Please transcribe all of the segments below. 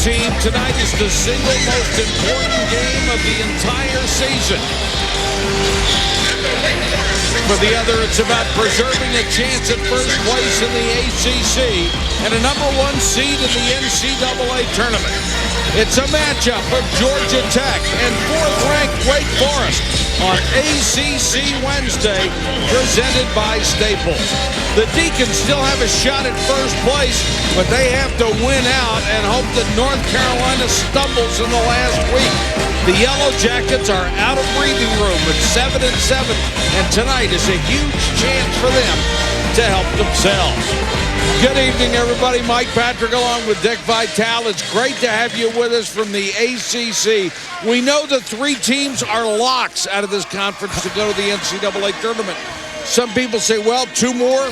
team, tonight is the single most important game of the entire season. For the other, it's about preserving a chance at first place in the ACC and a #1 seed in the NCAA tournament. It's a matchup of Georgia Tech and 4th-ranked Wake Forest on ACC Wednesday, presented by Staples. The Deacons still have a shot at first place, but they have to win out and hope that North Carolina stumbles in the last week. The Yellow Jackets are out of breathing room at 7-7, and tonight is a huge chance for them to help themselves. Good evening, everybody. Mike Patrick along with Dick Vitale. It's great to have you with us from the ACC. We know the 3 teams are locks out of this conference to go to the NCAA tournament. Some people say, well, 2 more,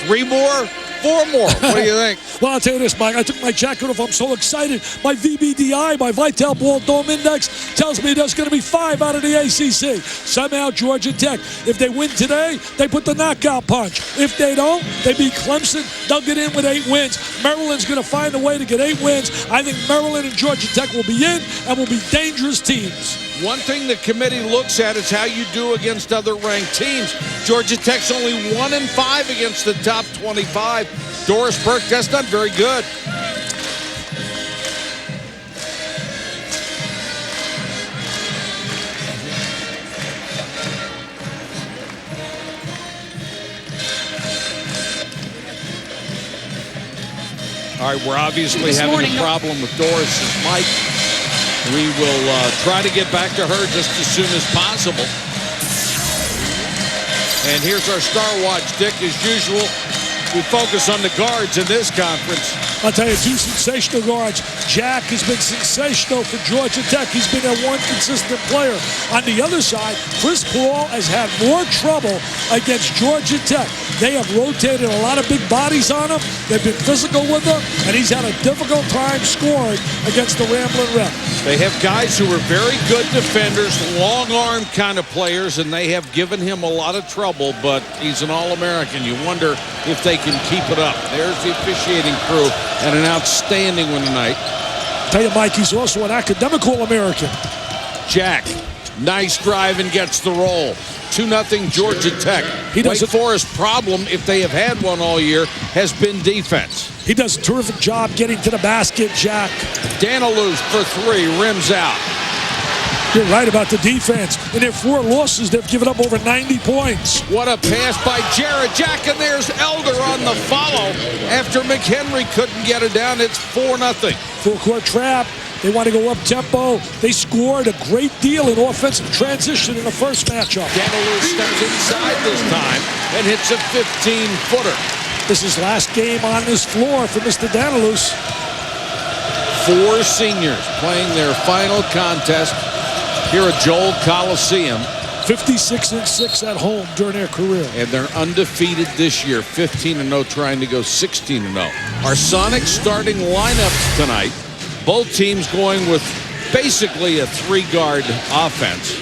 3 more, 4 more. What do you think? Well, I'll tell you this, Mike. I took my jacket off. I'm so excited. My VBDI, my Vitale Ball Dome Index, tells me there's going to be 5 out of the ACC. Somehow, Georgia Tech, if they win today, they put the knockout punch. If they don't, they beat Clemson. They'll get in with 8 wins. Maryland's going to find a way to get 8 wins. I think Maryland and Georgia Tech will be in and will be dangerous teams. One thing the committee looks at is how you do against other ranked teams. Georgia Tech's only 1-5 against the top 25. Doris Burke, that's not very good. All right, we're obviously having a problem with Doris's mic. We will try to get back to her just as soon as possible. And here's our Star Watch, Dick, as usual. We focus on the guards in this conference. I'll tell you, 2 sensational guards. Jack has been sensational for Georgia Tech. He's been their one consistent player. On the other side, Chris Paul has had more trouble against Georgia Tech. They have rotated a lot of big bodies on him. They've been physical with him, and he's had a difficult time scoring against the Ramblin' Wreck. They have guys who are very good defenders, long-arm kind of players, and they have given him a lot of trouble, but he's an All-American. You wonder if they can keep it up. There's the officiating crew and an outstanding one tonight. Tell you, Mike, he's also an academic All-American. Jack, nice drive and gets the roll. 2-0 Georgia Tech. Wake Forest problem, if they have had one all year, has been defense. He does a terrific job getting to the basket, Jack. Danilus for 3, rims out. You're right about the defense. In their 4 losses, they've given up over 90 points. What a pass by Jared Jack, and there's Elder on the follow. After McHenry couldn't get it down, it's 4-0. Full-court trap. They want to go up-tempo. They scored a great deal in offensive transition in the first matchup. Danilus steps inside this time and hits a 15-footer. This is last game on this floor for Mr. Danilus. 4 seniors playing their final contest here at Joel Coliseum. 56-6 at home during their career. And they're undefeated this year, 15-0, trying to go 16-0. Our Sonics starting lineups tonight. Both teams going with basically a 3-guard offense.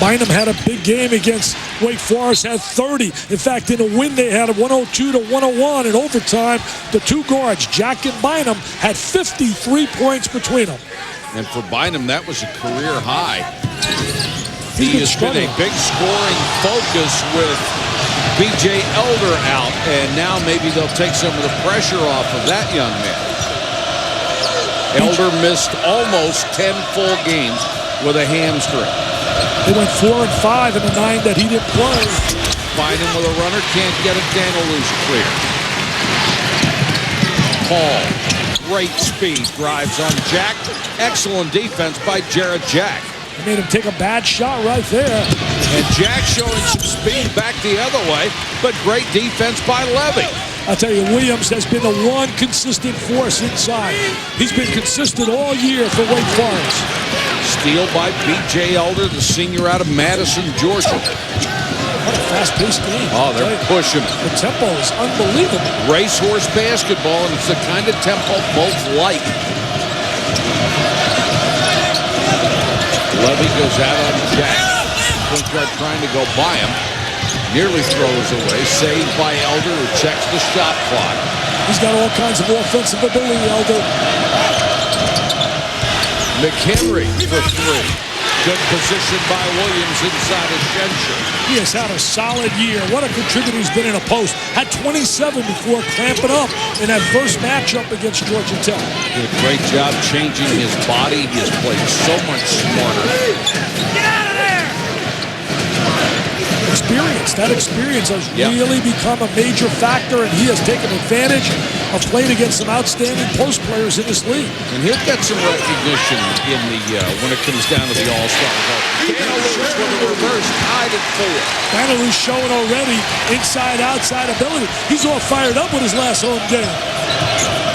Bynum had a big game against Wake Forest, had 30. In fact, in a win, they had a 102-101 in overtime. The 2 guards, Jack and Bynum, had 53 points between them. And for Bynum, that was a career high. He has been a big scoring focus with B.J. Elder out, and now maybe they'll take some of the pressure off of that young man. Elder missed almost 10 full games with a hamstring. They went 4-5 in the 9 that he didn't play. Bynum with a runner, can't get it. Danilus clear. Paul, great speed, drives on Jack. Excellent defense by Jared Jack. They made him take a bad shot right there. And Jack showing some speed back the other way, but great defense by Levy. I'll tell you, Williams has been the one consistent force inside. He's been consistent all year for Wake Forest. Steal by B.J. Elder, the senior out of Madison, Georgia. What a fast-paced game. Oh, they're pushing. The tempo is unbelievable. Racehorse basketball, and it's the kind of tempo both like. Levy goes out on Jack. Point guard trying to go by him. Nearly throws away. Saved by Elder, who checks the shot clock. He's got all kinds of offensive ability, Elder. McHenry for three. Good position by Williams inside of Shenshire. He has had a solid year. What a contributor he's been in a post. Had 27 before clamping up in that first matchup against Georgia Tech. Did a great job changing his body. He has played so much smarter. Get out of there! Experience. That experience has really become a major factor, and he has taken advantage of playing against some outstanding post players in this league. And he'll get some recognition in the when it comes down to the All-Star vote. Danilus with a reverse, tied at 4. Danilus showing already inside-outside ability. He's all fired up with his last home game.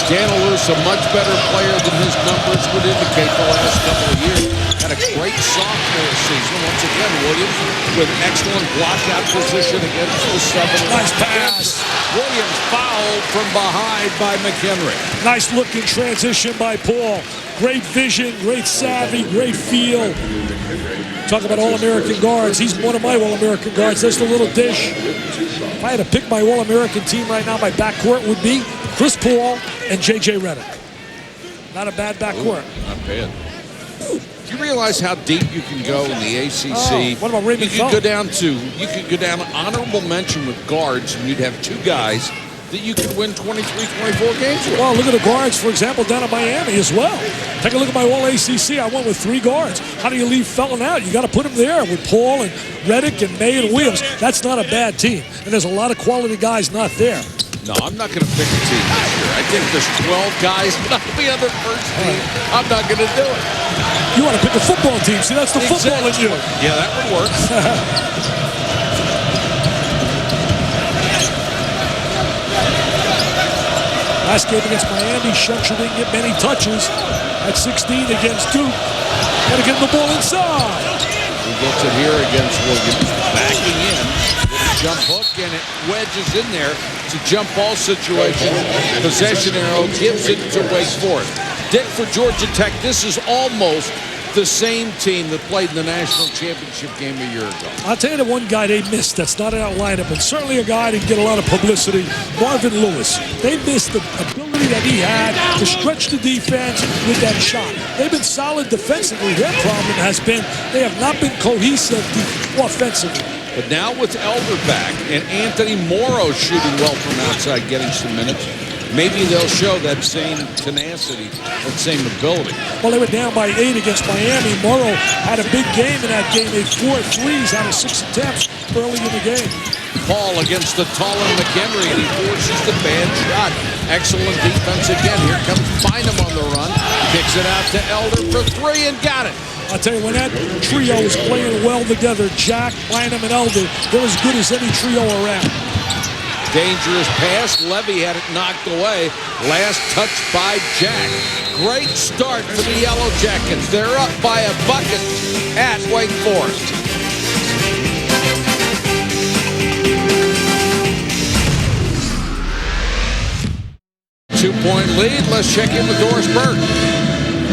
Danilus, a much better player than his numbers would indicate the last couple of years. Had a great sophomore season. Once again, Williams with excellent blockout position against the 7. Nice pass. Williams fouled from behind by McHenry. Nice looking transition by Paul. Great vision, great savvy, great feel. Talk about All-American guards. He's one of my All-American guards. That's the little dish. If I had to pick my All-American team right now, my backcourt would be Chris Paul and J.J. Redick. Not a bad backcourt. Not bad. Do you realize how deep you can go in the ACC? What about Raymond You could go down honorable mention with guards, and you'd have two guys that you could win 23, 24 games with. Well, look at the guards, for example, down in Miami as well. Take a look at my All-ACC. I went with 3 guards. How do you leave Felton out? You got to put him there with Paul and Redick and May and Williams. That's not a bad team, and there's a lot of quality guys not there. No, I'm not going to pick a team this year. I think there's 12 guys that will be on the first team. I'm not going to do it. You want to pick a football team. See, that's the football in you. Yeah, that would work. Last game against Miami, Shenshire didn't get many touches. At 16 against Duke. Got to get the ball inside. He gets it here against Williams. Backing in. Jump hook, and it wedges in there. It's a jump ball situation. Possession arrow gives it to Wake Forest. Dick, for Georgia Tech, this is almost the same team that played in the national championship game a year ago. I'll tell you the one guy they missed that's not in our lineup, and certainly a guy that didn't get a lot of publicity, Marvin Lewis. They missed the ability that he had to stretch the defense with that shot. They've been solid defensively. Their problem has been they have not been cohesive offensively. But now with Elder back and Anthony Morrow shooting well from outside, getting some minutes, maybe they'll show that same tenacity, that same ability. Well, they were down by 8 against Miami. Morrow had a big game in that game. Made 4 threes out of 6 attempts early in the game. Paul against the taller McHenry, and he forces the bad shot. Excellent defense again. Here comes Bynum on the run. Kicks it out to Elder for 3 and got it. I'll tell you, when that trio is playing well together, Jack, Bynum, and Elder, they're as good as any trio around. Dangerous pass. Levy had it knocked away. Last touch by Jack. Great start for the Yellow Jackets. They're up by a bucket at Wake Forest. Two-point lead. Let's check in with Doris Burke.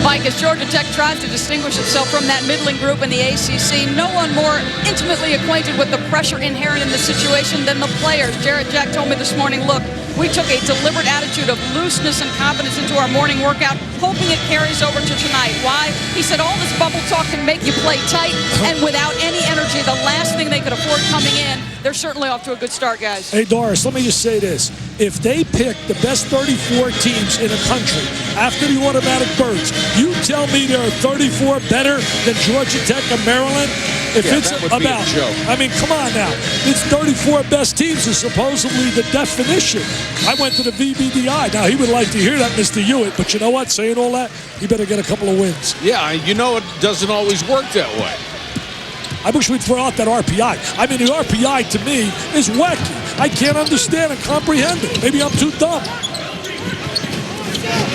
Mike, as Georgia Tech tries to distinguish itself from that middling group in the ACC, no one more intimately acquainted with the pressure inherent in the situation than the players. Jarrett Jack told me this morning, look, we took a deliberate attitude of looseness and confidence into our morning workout, hoping it carries over to tonight. Why? He said all this bubble talk can make you play tight and without any energy. The last thing they could afford coming in. They're certainly off to a good start, guys. Hey, Doris, let me just say this. If they pick the best 34 teams in the country after the automatic birds, you tell me there are 34 better than Georgia Tech and Maryland? If it's about, I mean, come on now. It's 34 best teams is supposedly the definition. I went to the VBDI. Now, he would like to hear that, Mr. Hewitt, but you know what? Saying all that, he better get a couple of wins. Yeah, you know it doesn't always work that way. I wish we'd throw out that RPI. I mean, the RPI to me is wacky. I can't understand and comprehend it. Maybe I'm too dumb.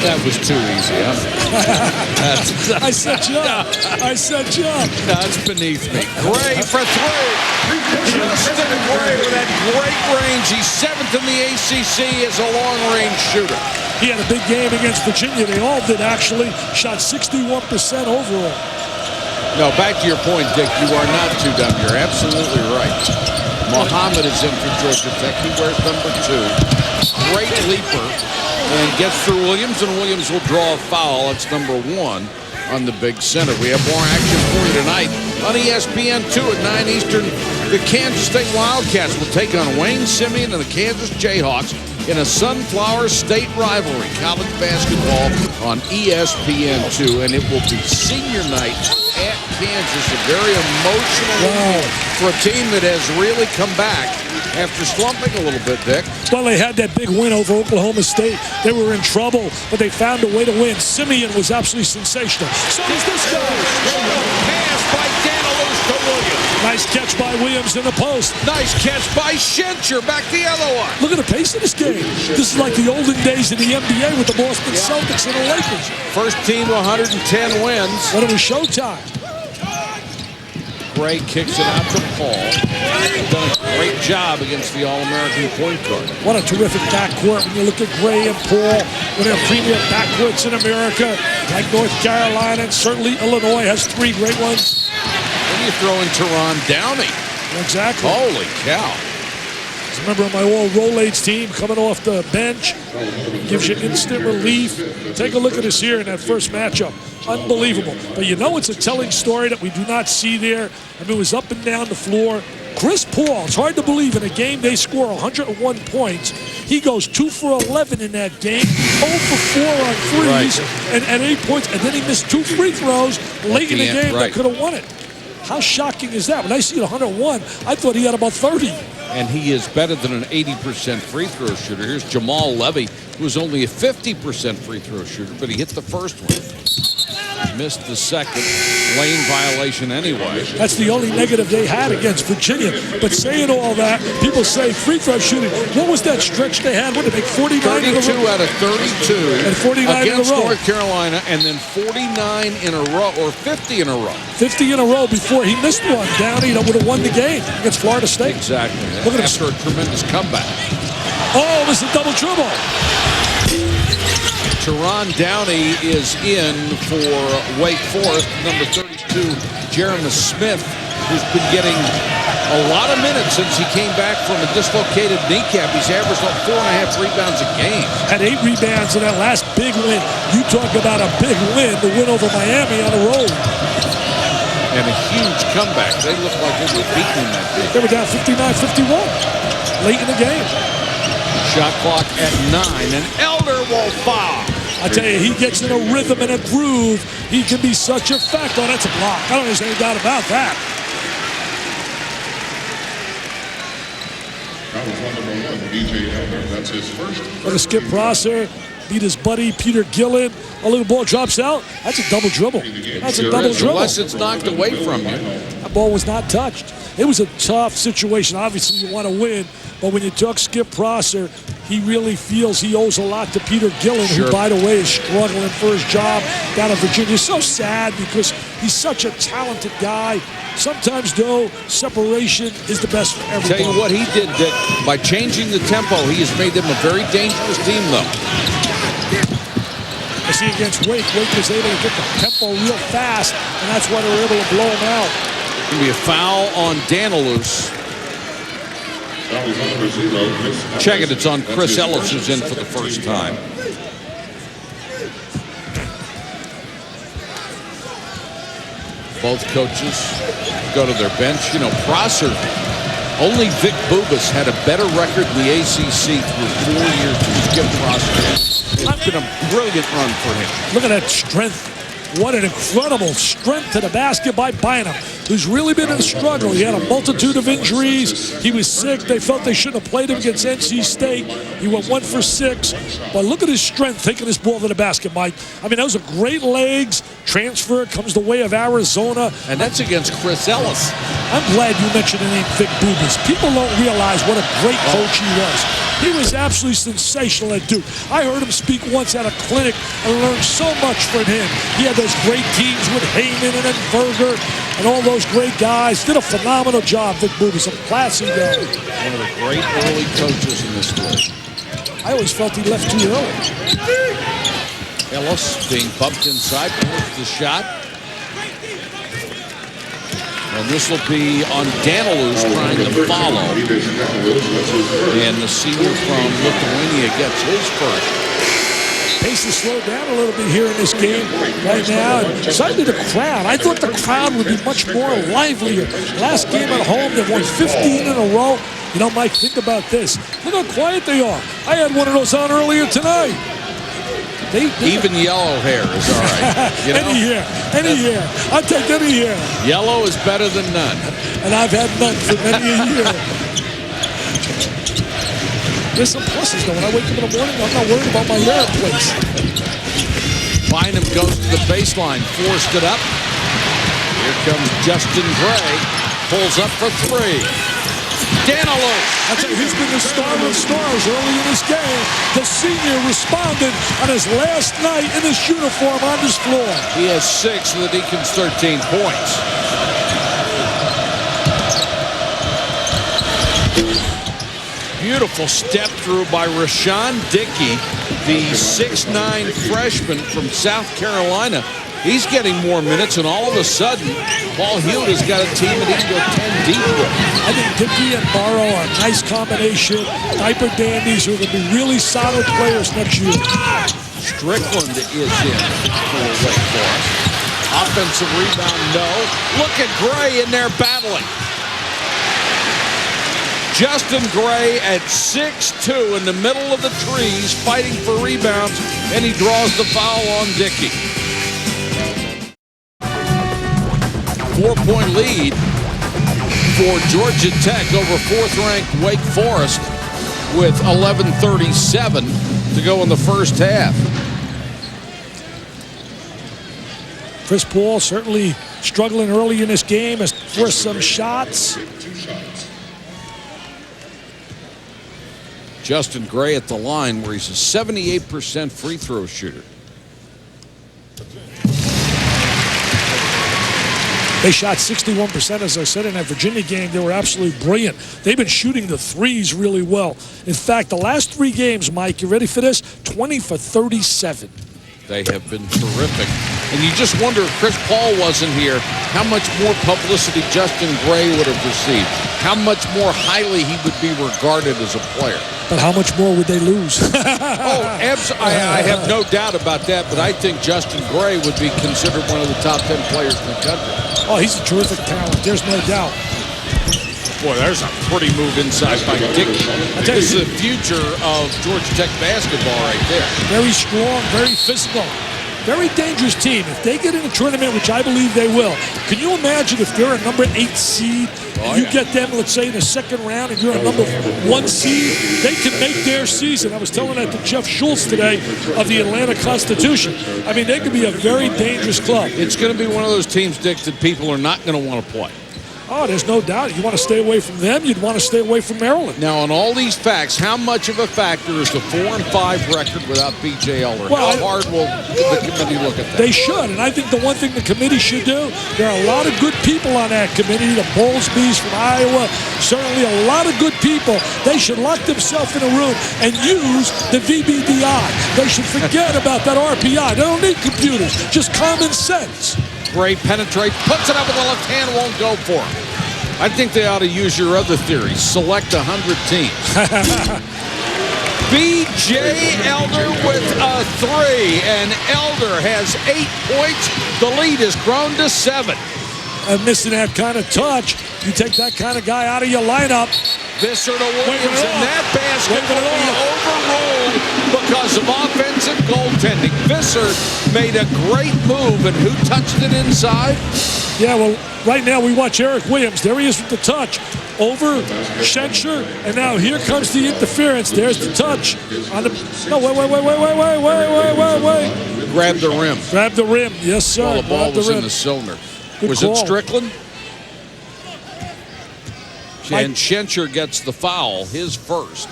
That was too easy, huh? I set you up. I set you up. That's beneath me. Gray for 3. Justin Gray with that great range. He's 7th in the ACC as a long-range shooter. He had a big game against Virginia. They all did, actually. Shot 61% overall. No, back to your point, Dick. You are not too dumb. You're absolutely right. Muhammad is in for Georgia Tech. He wears number 2. Great leaper. And gets through Williams, and Williams will draw a foul. It's number 1 on the big center. We have more action for you tonight on ESPN2 at 9 Eastern. The Kansas State Wildcats will take on Wayne Simeon and the Kansas Jayhawks in a Sunflower State rivalry. College basketball on ESPN2, and it will be senior night at Kansas. A very emotional night for a team that has really come back after slumping a little bit, Dick. Well, they had that big win over Oklahoma State. They were in trouble, but they found a way to win. Simeon was absolutely sensational. So is this guy. Pass by Danilus to Williams. Nice catch by Williams in the post. Nice catch by Schencher. Back the other one. Look at the pace of this game. This is like the olden days in the NBA with the Boston Celtics and the Lakers. First team to 110 wins. When it was showtime. Gray kicks it out to Paul. Done a great job against the All-American point guard. What a terrific backcourt when you look at Gray and Paul. One of the premier backcourts in America, like North Carolina, and certainly Illinois has 3 great ones. Then you throw in Teron Downey. Exactly. Holy cow. As a member of my All-Rolades team coming off the bench, gives you instant relief. Take a look at us here in that first matchup. Unbelievable. But you know it's a telling story that we do not see there. I mean, it was up and down the floor. Chris Paul, it's hard to believe in a game they score 101 points. He goes 2 for 11 in that game, 0 for 4 on threes, and 8 points. And then he missed 2 free throws late in the game that could have won it. How shocking is that? When I see it 101, I thought he had about 30. And he is better than an 80% free throw shooter. Here's Jamal Levy, who was only a 50% free throw shooter, but he hit the first one. Missed the second. Lane violation anyway. That's the only negative they had against Virginia. But saying all that, people say free throw shooting. What was that stretch they had? What did they make 49 in a row? 32 out of 32 and 49 against in a row. North Carolina, and then 49 in a row, or 50 in a row. 50 in a row before he missed one. Downey that would have won the game against Florida State. Exactly. Look at After a tremendous comeback. Oh, this is a double dribble. Teron Downey is in for Wake Forest. Number 32, Jeremy Smith, who's been getting a lot of minutes since he came back from a dislocated kneecap. He's averaged about 4.5 rebounds a game. Had 8 rebounds in that last big win. You talk about a big win, the win over Miami on the road. And a huge comeback. They looked like they were beaten in that game. They were down 59-51 late in the game. Shot clock at 9, and Elder will foul. I tell you, he gets in a rhythm and a groove. He can be such a factor. Oh, that's a block. I don't think there's any doubt about that. That was number 1, DJ Elder. That's his first. Look at Skip Prosser. Beat his buddy Peter Gillen. A little ball drops out. That's a double dribble. That's a double dribble. Unless it's knocked away from you. That ball was not touched. It was a tough situation. Obviously, you want to win. But when you talk Skip Prosser, he really feels he owes a lot to Peter Gillen, who, by the way, is struggling for his job down in Virginia. It's so sad because he's such a talented guy. Sometimes, though, separation is the best for everybody. Tell you what he did, Dick. By changing the tempo, he has made them a very dangerous team, though. I see against Wake. Wake was able to get the tempo real fast, and that's why they were able to blow him out. Going to be a foul on Danilus. Check it, it's on Chris Ellis, who's in for the first time. Both coaches go to their bench. You know, Prosser, only Vic Bubas had a better record in the ACC through 4 years than Skip Prosser. It's been a brilliant run for him. Look at that strength. What an incredible strength to the basket by Bynum, who's really been in a struggle. He had a multitude of injuries. He was sick. They felt they shouldn't have played him against NC State. He went 1 for 6. But look at his strength taking this ball to the basket, Mike. I mean, those are great legs. Transfer comes the way of Arizona. And that's against Chris Ellis. I'm glad you mentioned the name Vic Bubas. People don't realize what a great coach he was. He was absolutely sensational at Duke. I heard him speak once at a clinic and learned so much from him. He had those great teams with Heyman and Berger and all those great guys. Did a phenomenal job, Vic Bubas, a classy guy. One of the great early coaches in this league. I always felt he left too early. Ellis being bumped inside, forced the shot. And this will be on Danilus trying to follow. And the senior from Lithuania gets his first. Pace has slowed down a little bit here in this game right now. And certainly the crowd. I thought the crowd would be much more livelier. Last game at home, they won 15 in a row. You know, Mike, think about this. Look how quiet they are. I had one of those on earlier tonight. Even yellow hair is all right. You know? Any hair. I'll take any hair. Yellow is better than none. And I've had none for many a year. There's some pluses, though. When I wake up in the morning, I'm not worried about my hair place. Bynum goes to the baseline, forced it up. Here comes Justin Gray. Pulls up for three. Danilus. I tell you, he's been the star of stars early in this game. The senior responded on his last night in this uniform on this floor. He has 6 of the Deacons' 13 points. Beautiful step through by Rashawn Dickey, the 6'9" freshman from South Carolina. He's getting more minutes, and all of a sudden, Paul Hewitt has got a team that he can go 10 deep with. I think Dickey and Morrow are a nice combination. Diaper dandies who are going to be really solid players next year. Strickland is in for Wake Forest. Offensive rebound, no. Look at Gray in there battling. Justin Gray at 6'2" in the middle of the trees fighting for rebounds, and he draws the foul on Dickey. 4-point lead for Georgia Tech over 4th-ranked Wake Forest with 11:37 to go in the first half. Chris Paul certainly struggling early in this game as for some shots. Justin Gray at the line where he's a 78% free throw shooter. They shot 61%, as I said, in that Virginia game. They were absolutely brilliant. They've been shooting the threes really well. In fact, the last 3 games, Mike, you ready for this? 20 for 37. They have been terrific. And you just wonder if Chris Paul wasn't here, how much more publicity Justin Gray would have received, how much more highly he would be regarded as a player. But how much more would they lose? I have no doubt about that, but I think Justin Gray would be considered one of the top 10 players in the country. Oh, he's a terrific talent. There's no doubt. Boy, there's a pretty move inside by Dickey. This is the future of Georgia Tech basketball right there. Very strong, very physical. Very dangerous team. If they get in a tournament, which I believe they will, can you imagine if they're a number 8 seed, you get them, let's say, in the second round, and you're a number 1 seed, they can make their season. I was telling that to Jeff Schultz today of the Atlanta Constitution. I mean, they could be a very dangerous club. It's going to be one of those teams, Dick, that people are not going to want to play. Oh, there's no doubt. You want to stay away from them, you'd want to stay away from Maryland. Now, on all these facts, how much of a factor is the 4-5 record without B.J. Elder? Well, how hard will the committee look at that? They should, and I think the one thing the committee should do, there are a lot of good people on that committee, the Bowlesbys from Iowa, certainly a lot of good people. They should lock themselves in a room and use the VBDI. They should forget about that RPI. They don't need computers, just common sense. Gray penetrates, puts it up with the left hand, won't go for it. I think they ought to use your other theory. Select 100 teams. B.J. Elder with a 3, and Elder has 8 points. The lead has grown to 7. And missing that kind of touch, you take that kind of guy out of your lineup. Visser to Williams, and that basket will be overruled because of offensive goaltending. Visser made a great move, and who touched it inside? Yeah, well, right now we watch Eric Williams. There he is with the touch over Schenscher, and now here comes the interference. There's the touch on the. No, wait. Grab the rim. Grab the rim, yes, sir. Well, the ball was in the cylinder. Was it Strickland? And Schenscher gets the foul, his first.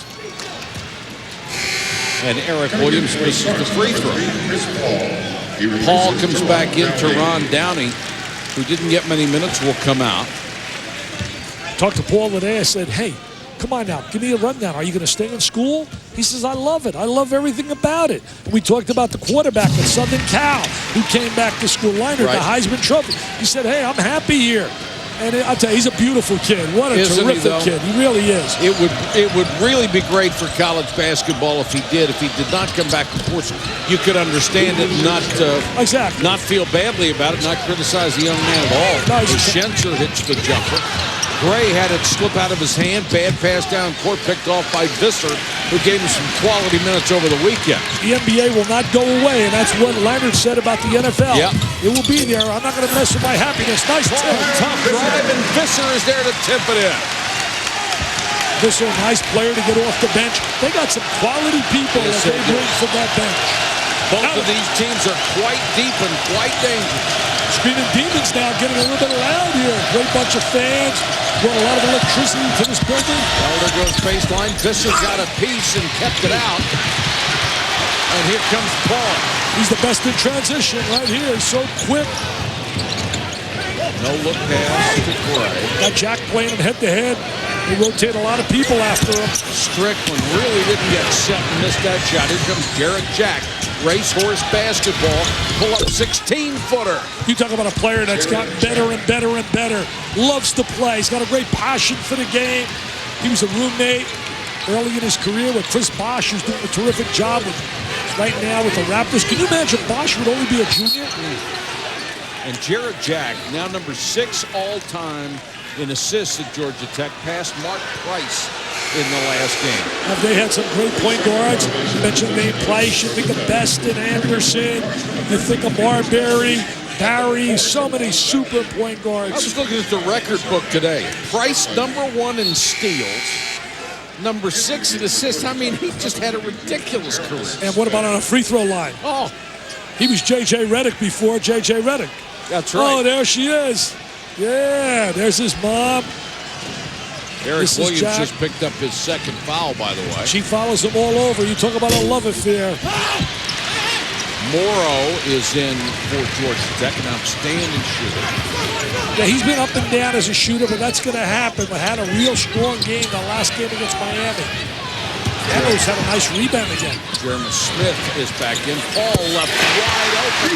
And Eric Williams misses the free throw. Paul comes back in. Teron Downey, who didn't get many minutes, will come out. Talked to Paul today. I said, hey, come on now, give me a rundown. Are you going to stay in school? He says, I love it. I love everything about it. And we talked about the quarterback at Southern Cal who came back to school, Leonard, the Heisman Trophy. He said, hey, I'm happy here. And I'll tell you, he's a beautiful kid. What a terrific kid. He really is. It would really be great for college basketball if he did. If he did not come back, of course, you could understand it and not feel badly about it, not criticize the young man at all. No, Schencer hits the jumper. Gray had it slip out of his hand. Bad pass down court, picked off by Visser, who gave him some quality minutes over the weekend. The NBA will not go away, and that's what Leonard said about the NFL. Yep. It will be there. I'm not going to mess with my happiness. Nice tip. Tough drive, and Visser is there to tip it in. Visser, a nice player to get off the bench. They got some quality people that they bring from that bench. Both of these teams are quite deep and quite dangerous. Screaming Demons now getting a little bit loud here. Great bunch of fans. Brought a lot of electricity to this building. Well, there goes baseline. Visser got a piece and kept it out. And here comes Paul. He's the best in transition right here. He's so quick. No look pass to Gray. Got Jack playing him head-to-head. They rotate a lot of people after him. Strickland really didn't get set and missed that shot. Here comes Jarrett Jack. Racehorse basketball. Pull up 16-footer. You talk about a player that's gotten better and better and better. Loves to play. He's got a great passion for the game. He was a roommate early in his career with Chris Bosh, who's doing a terrific job right now with the Raptors. Can you imagine Bosh would only be a junior? And Jarrett Jack, now number 6 all-time in assists at Georgia Tech, passed Mark Price in the last game. Have they had some great point guards? You mentioned the name Price. You think of Beston, Anderson. You think of Marbury, Barry. So many super point guards. I was looking at the record book today. Price number 1 in steals. Number 6 in assists. I mean, he just had a ridiculous career. And what about on a free throw line? Oh, he was J.J. Redick before J.J. Redick. That's right. Oh, there she is. Yeah, there's his mom. Eric Williams just picked up his second foul, by the way. She follows him all over. You talk about a love affair. Morrow is in for Georgia Tech, an outstanding shooter. Yeah, he's been up and down as a shooter, but that's going to happen. But had a real strong game the last game against Miami. Enos had a nice rebound again. Jeremy Smith is back in. Paul left wide open.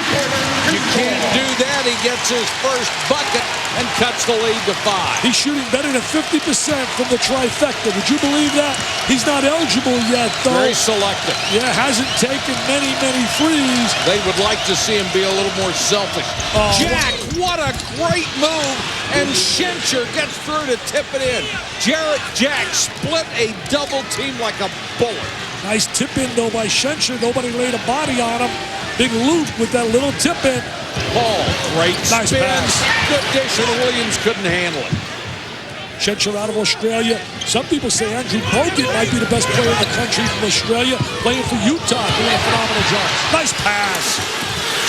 You can't do that. He gets his first bucket and cuts the lead to 5. He's shooting better than 50% from the trifecta. Would you believe that? He's not eligible yet, though. Very selective. Yeah, hasn't taken many threes. They would like to see him be a little more selfish. Jack, what a great move. And Schencer gets through to tip it in. Jarrett Jack split a double team like a bullet. Nice tip in, though, by Schencer. Nobody laid a body on him. Big loop with that little tip in. Paul, great nice spin. Pass. Good dish, and Williams couldn't handle it. Schencer out of Australia. Some people say Andrew Bogut might be the best player in the country from Australia, playing for Utah, doing a phenomenal job. Nice pass.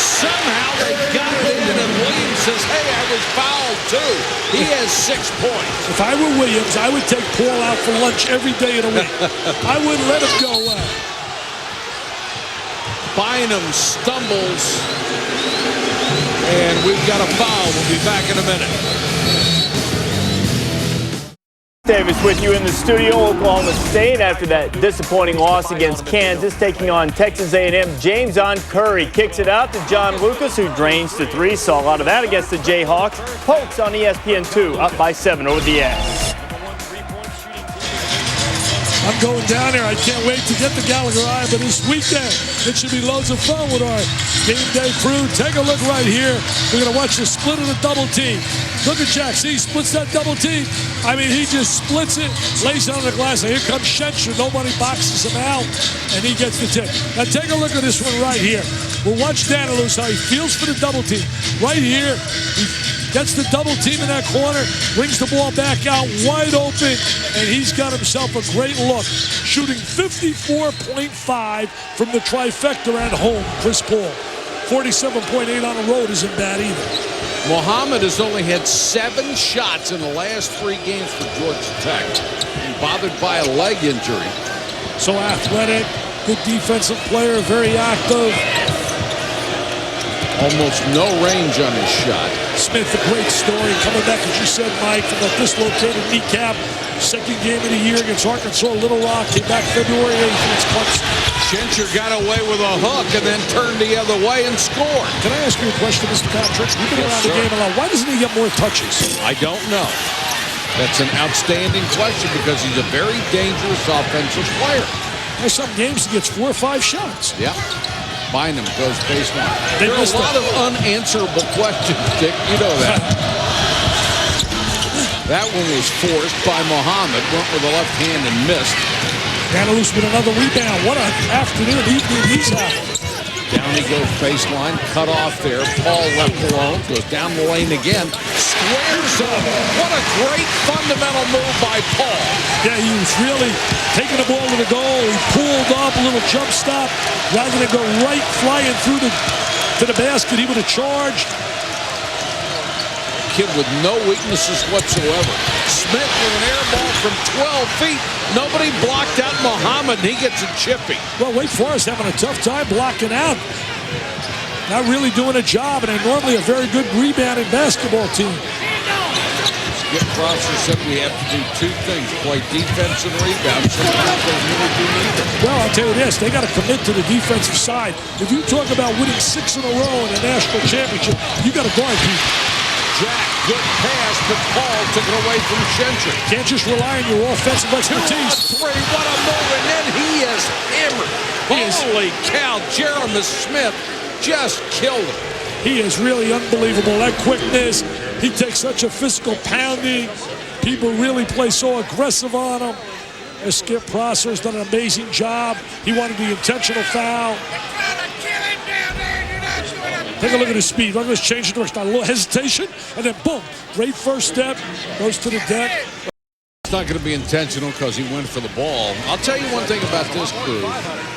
Somehow they got it in, and Williams says, hey, I was fouled too. He has 6 points. If I were Williams, I would take Paul out for lunch every day of the week. I wouldn't let him go away. Bynum stumbles, and we've got a foul. We'll be back in a minute. Davis with you in the studio. Oklahoma State, after that disappointing loss against Kansas, taking on Texas A&M. James on Curry kicks it out to John Lucas, who drains the 3. Saw a lot of that against the Jayhawks. Pokes on ESPN2, up by 7 over the Aggies. I'm going down there. I can't wait to get the Gallagher Eye, but this weekend it should be loads of fun with our game day crew. Take a look right here. We're going to watch the split of the double team. Look at Jack. See, he splits that double team. I mean, he just splits it, lays it on the glass. Now, here comes Schencer. Nobody boxes him out, and he gets the tip. Now, take a look at this one right here. We'll watch Danilus, how he feels for the double team. Right here, he gets the double team in that corner, brings the ball back out wide open, and he's got himself a great look. Shooting 54.5 from the trifecta at home, Chris Paul. 47.8 on the road isn't bad either. Muhammad has only had 7 shots in the last 3 games for Georgia Tech. And bothered by a leg injury. So athletic, good defensive player, very active. Almost no range on his shot. Smith, a great story, coming back, as you said, Mike, from a dislocated kneecap. Second game of the year against Arkansas Little Rock. Came back February 8th against Clemson. Schencher got away with a hook and then turned the other way and scored. Can I ask you a question, Mr. Patrick? You've been around the game a lot. Why doesn't he get more touches? I don't know. That's an outstanding question because he's a very dangerous offensive player. There's some games he gets 4 or 5 shots. Yeah. Bynum goes baseline. They There are a missed lot of unanswerable questions, Dick. You know that. That one was forced by Muhammad. Went with the left hand and missed. Danilus with another rebound. What an afternoon, evening he's having. Down he goes baseline, cut off there. Paul left alone, goes down the lane again. Squares up. What a great fundamental move by Paul. Yeah, he was really taking the ball to the goal. He pulled up, a little jump stop. Rather than go right flying through to the basket, he would have charged. Kid with no weaknesses whatsoever. Smith with an air ball from 12 feet. Nobody blocked out Muhammad, and he gets a chippy. Well, Wake Forest having a tough time blocking out. Not really doing a job, and they're normally a very good rebounding basketball team. Skip Prosser said we have to do 2 things, play defense and rebound. Sometimes they really do neither. Well, I'll tell you this, they got to commit to the defensive side. If you talk about winning 6 in a row in a national championship, you got to guard people. Jack, good pass, but Paul took it away from Schencher. Can't just rely on your offensive expertise. 2 on 3, what a move, and then he is hammered. Holy cow, Jeremy Smith just killed him. He is really unbelievable. That quickness, he takes such a physical pounding. People really play so aggressive on him. And Skip Prosser's done an amazing job. He wanted the intentional foul. Take a look at his speed. Look at his change of direction. A little hesitation, and then boom. Great first step. Goes to the deck. It's not going to be intentional because he went for the ball. I'll tell you one thing about this crew.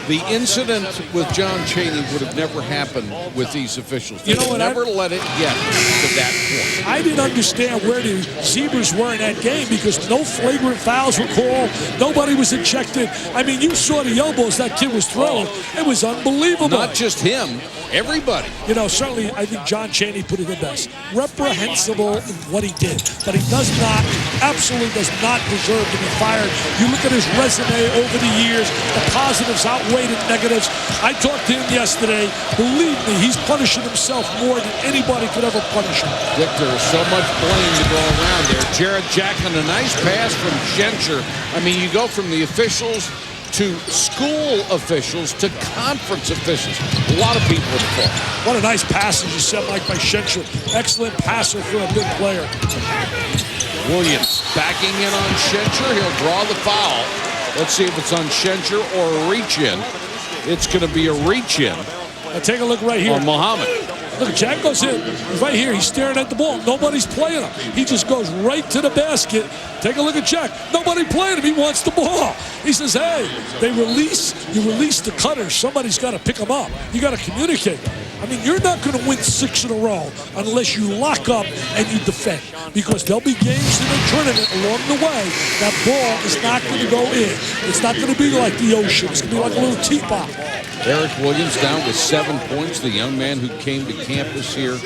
The incident with John Chaney would have never happened with these officials. They would never let it get to that point. I didn't understand where the Zebras were in that game because no flagrant fouls were called. Nobody was ejected. I mean, you saw the elbows that kid was throwing. It was unbelievable. Not just him. Everybody. You know, certainly I think John Chaney put it the best. Reprehensible in what he did, but he does not, absolutely does not deserve to be fired. You look at his resume over the years, the positives outweigh the negatives. I talked to him yesterday. Believe me, he's punishing himself more than anybody could ever punish him. Dick, there is so much blame to go around there. Jared Jackson, a nice pass from Schencher. I mean, you go from the officials to school officials to conference officials. A lot of people in the fall. What a nice passage you said, Mike, by Schencher. Excellent passer for a big player. Williams backing in on Schencher. He'll draw the foul. Let's see if it's on Schencher or a reach-in. It's going to be a reach-in. Now take a look right here. On Muhammad. Look, Jack goes in. Right here, he's staring at the ball. Nobody's playing him. He just goes right to the basket. Take a look at Jack. Nobody playing him. He wants the ball. He says, hey, you release the cutters. Somebody's got to pick them up. You got to communicate. I mean, you're not going to win 6 in a row unless you lock up and you defend. Because there'll be games in the tournament along the way. That ball is not going to go in. It's not going to be like the ocean. It's going to be like a little teapot. Eric Williams down with 7 points. The young man who came to campus here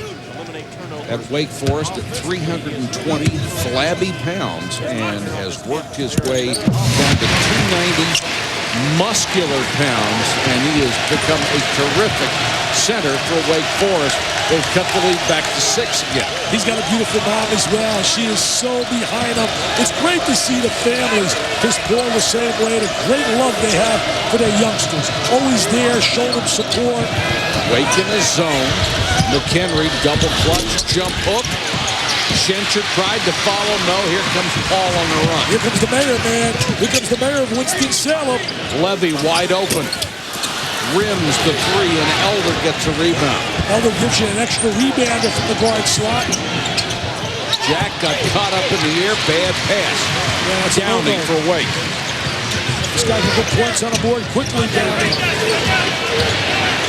at Wake Forest at 320 flabby pounds and has worked his way down to 290 muscular pounds, and he has become a terrific center for Wake Forest. They've cut the lead back to 6 again. He's got a beautiful mom as well. She is so behind him. It's great to see the families just pull the same way. The great love they have for their youngsters. Always there, showing them support. Wake in his zone. McHenry double clutch, jump hook. Schencher tried to follow. No, here comes Paul on the run. Here comes the mayor, man. Here comes the mayor of Winston-Salem. Levy wide open. Rims the 3, and Elder gets a rebound. Elder gives you an extra rebounder from the guard slot. Jack got caught up in the air. Bad pass. Yeah, that's Downing for Wake. This guy can put points on the board quickly, Downing.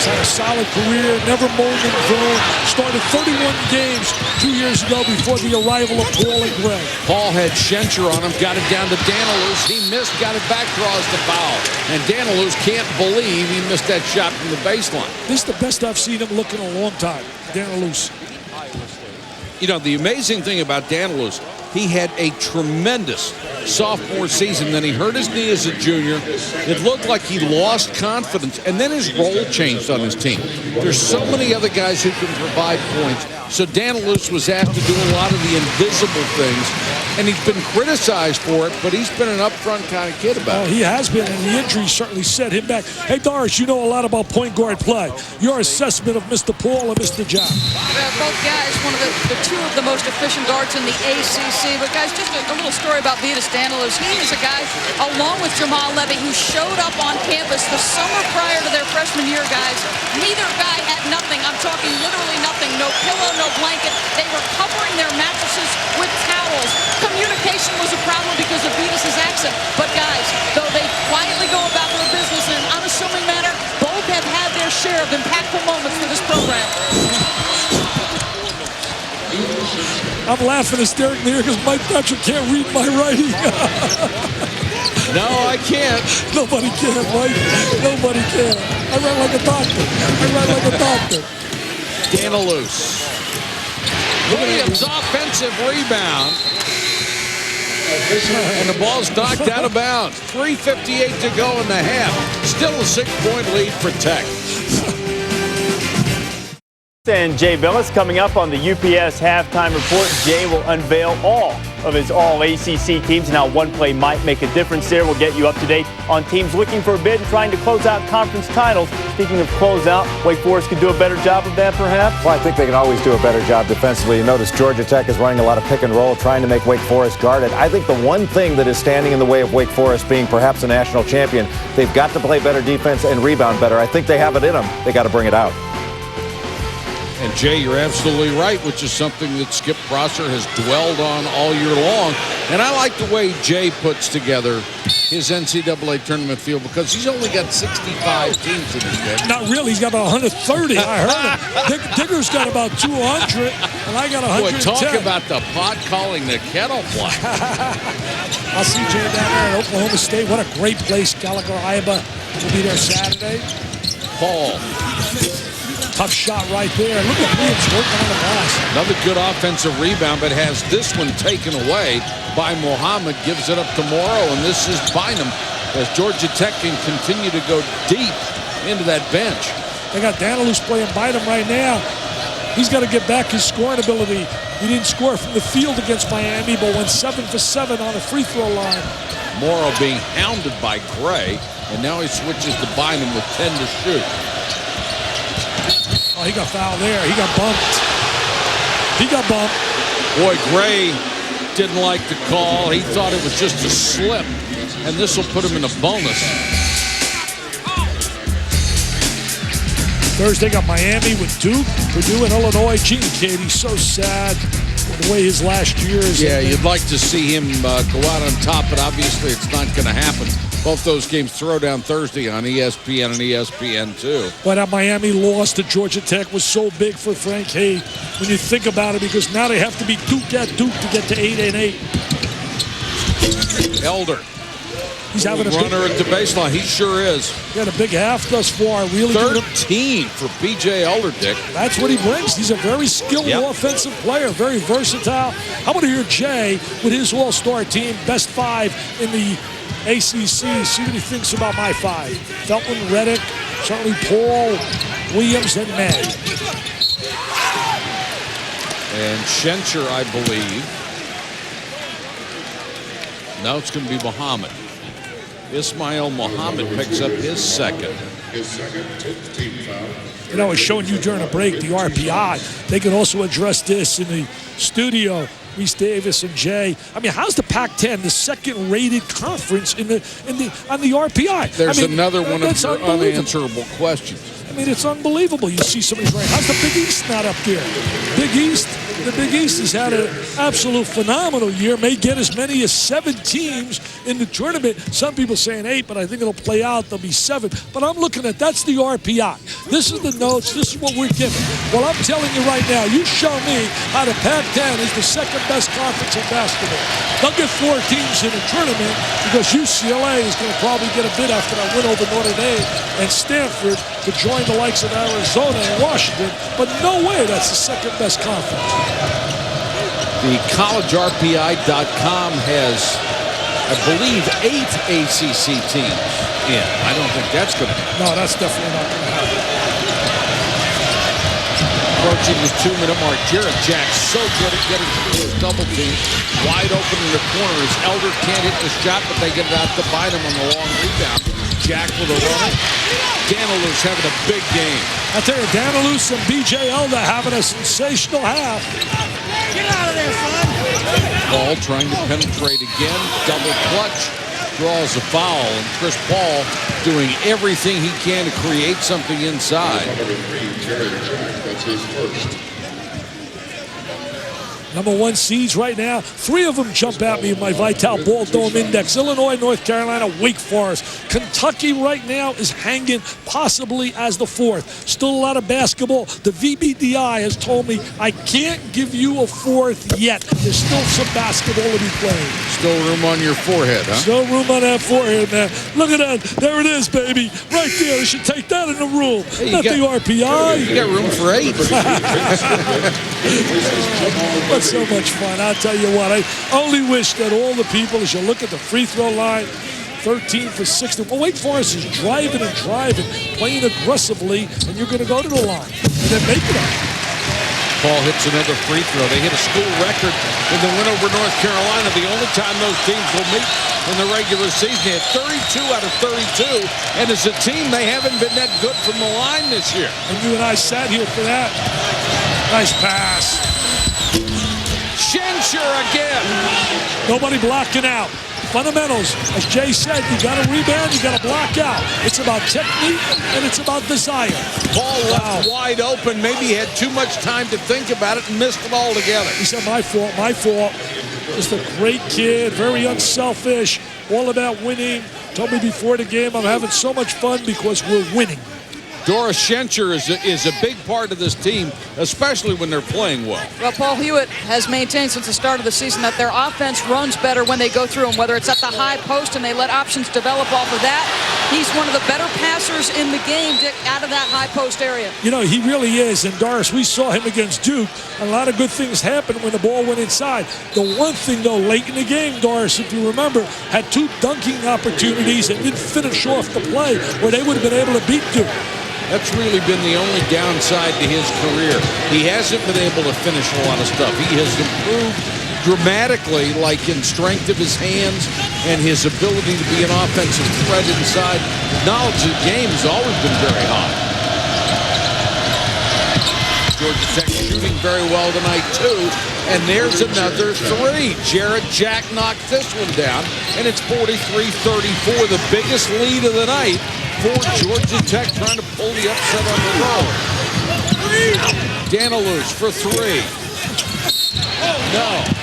He's had a solid career, never molded zone. Started 31 games 2 years ago before the arrival of Paul and Greg. Paul had Schencher on him, got it down to Danilus. He missed, got it back, draws the foul. And Danilus can't believe he missed that shot from the baseline. This is the best I've seen him look in a long time, Danilus. You know, the amazing thing about Danilus, he had a tremendous sophomore season. Then he hurt his knee as a junior. It looked like he lost confidence, and then his role changed on his team. There's so many other guys who can provide points. So Danilus was asked to do a lot of the invisible things, and he's been criticized for it, but he's been an upfront kind of kid about it. He has been, and the injury certainly set him back. Hey, Doris, you know a lot about point guard play. Your assessment of Mr. Paul and Mr. John? Both guys, one of the two of the most efficient guards in the ACC. But guys, just a little story about Vitas Danilus. He is a guy, along with Jamal Levy, who showed up on campus the summer prior to their freshman year, guys. Neither guy had nothing. I'm talking literally nothing. No pillow, no blanket. They were covering their mattresses with towels. Communication was a problem because of Vitas' accent. But guys, though they quietly go about their business in an unassuming manner, both have had their share of impactful moments for this program. I'm laughing hysterically here because Mike Thatcher can't read my writing. No, I can't. Nobody can, Mike. Nobody can. I write like a doctor. Danilus. Williams offensive rebound. And the ball's knocked out of bounds. 3:58 to go in the half. Still a 6-point lead for Tech. And Jay Billis coming up on the UPS halftime report. Jay will unveil all of his all-ACC teams and how one play might make a difference there. We'll get you up to date on teams looking for a bid and trying to close out conference titles. Speaking of closeout, Wake Forest could do a better job of that, perhaps? Well, I think they can always do a better job defensively. You notice Georgia Tech is running a lot of pick and roll, trying to make Wake Forest guard it. I think the one thing that is standing in the way of Wake Forest being perhaps a national champion, they've got to play better defense and rebound better. I think they have it in them. They got to bring it out. And Jay, you're absolutely right, which is something that Skip Prosser has dwelled on all year long. And I like the way Jay puts together his NCAA tournament field because he's only got 65 teams in his game. Not really. He's got about 130. I heard him. Digger's got about 200, and I got 110. Boy, talk about the pot calling the kettle black. I'll see Jay down there at Oklahoma State. What a great place. Gallagher Iba will be there Saturday. Paul. Tough shot right there. Look at Williams working on the glass. Another good offensive rebound, but has this one taken away by Muhammad. Gives it up to Morrow, and this is Bynum as Georgia Tech can continue to go deep into that bench. They got Danilus playing Bynum right now. He's got to get back his scoring ability. He didn't score from the field against Miami, but went 7 for 7 on the free throw line. Morrow being hounded by Gray, and now he switches to Bynum with 10 to shoot. Oh, he got fouled there. He got bumped. Boy, Gray didn't like the call. He thought it was just a slip, and this will put him in a bonus. Thursday got Miami with Duke, Purdue, and Illinois. Gene Katie's so sad with the way his last year is. Yeah, you'd like to see him go out on top, but obviously it's not going to happen. Both those games throw down Thursday on ESPN and ESPN2. But that Miami loss to Georgia Tech was so big for Frank Haith when you think about it, because now they have to beat Duke at Duke to get to 8-8. Elder. He's having a runner at the baseline. He sure is. He had a big half thus far. Really 13 for B.J. Elder, Dick. That's what he brings. He's a very skilled offensive player, very versatile. I want to hear Jay with his all-star team, best 5 in the ACC. See what he thinks about my 5. Felton, Reddick, certainly Paul, Williams, and May. And Schencher, I believe. No, it's going to be Muhammad. Ismail Muhammad picks up his second. Team foul. You know, I was showing you during a break the RPI. They could also address this in the studio. Reese Davis and Jay. I mean, how's the Pac-10 the second-rated conference on the RPI? There's another one of your unanswerable questions. I mean, it's unbelievable. You see somebody's right. How's the Big East not up there? The Big East has had an absolute phenomenal year. May get as many as 7 teams in the tournament. Some people saying 8, but I think it'll play out. There'll be 7. But I'm looking at, that's the RPI. This is the notes. This is what we're giving. Well, I'm telling you right now, you show me how the Pac-10 is the second-best conference in basketball. They'll get 4 teams in the tournament because UCLA is going to probably get a bid after that win over Notre Dame and Stanford to join the likes of Arizona and Washington. But no way that's the second-best conference. The collegeRPI.com has, I believe, 8 ACC teams in. I don't think that's going to happen. No, that's definitely not going to happen. Approaching the 2-minute mark. Jarrett Jack so good at getting through his double team. Wide open in the corner. His Elder can't hit the shot, but they get it out to Bynum on the long rebound. Jack with a runner. Danilus having a big game. I tell you, Danilus and B.J. Elder having a sensational half. Get out of there, son. Ball trying to penetrate again. Double clutch. Draws a foul. And Chris Paul doing everything he can to create something inside. Number 3, Jared Jack. That's his first. Number 1 seeds right now. 3 of them jump at me in my Vital Ball Dome Index. Illinois, North Carolina, Wake Forest. Kentucky right now is hanging possibly as the 4th. Still a lot of basketball. The VBDI has told me I can't give you a 4th yet. There's still some basketball to be played. Still room on your forehead, huh? Still room on that forehead, man. Look at that. There it is, baby. Right there. You should take that in the room. Hey, Not the RPI. You got room for 8. That's so much fun. I'll tell you what, I only wish that all the people, as you look at the free throw line, 13 for 60. Well, Wake Forest is driving and driving, playing aggressively, and you're going to go to the line and then make it up. Paul hits another free throw. They hit a school record in the win over North Carolina. The only time those teams will meet in the regular season. They had 32 out of 32. And as a team, they haven't been that good from the line this year. And you and I sat here for that. Nice pass. Shencher again. Nobody blocking out. Fundamentals, as Jay said, you got to rebound, you got to block out. It's about technique and it's about desire. Paul left wide open. Maybe he had too much time to think about it and missed it altogether. He said, my fault, my fault. Just a great kid, very unselfish, all about winning. Told me before the game, I'm having so much fun because we're winning. Doris Shencher is a big part of this team, especially when they're playing well. Well, Paul Hewitt has maintained since the start of the season that their offense runs better when they go through them, whether it's at the high post and they let options develop off of that. He's one of the better passers in the game, Dick, out of that high post area. You know, he really is. And Doris, we saw him against Duke. A lot of good things happened when the ball went inside. The one thing, though, late in the game, Doris, if you remember, had 2 dunking opportunities and didn't finish off the play where they would have been able to beat Duke. That's really been the only downside to his career. He hasn't been able to finish a lot of stuff. He has improved dramatically, like in strength of his hands and his ability to be an offensive threat inside. His knowledge of the game has always been very high. Georgia Tech shooting very well tonight, too. And there's another 3. Jarrett Jack knocked this one down, and it's 43-34, the biggest lead of the night for Georgia Tech, trying to pull the upset on the road. Danilus for 3. No.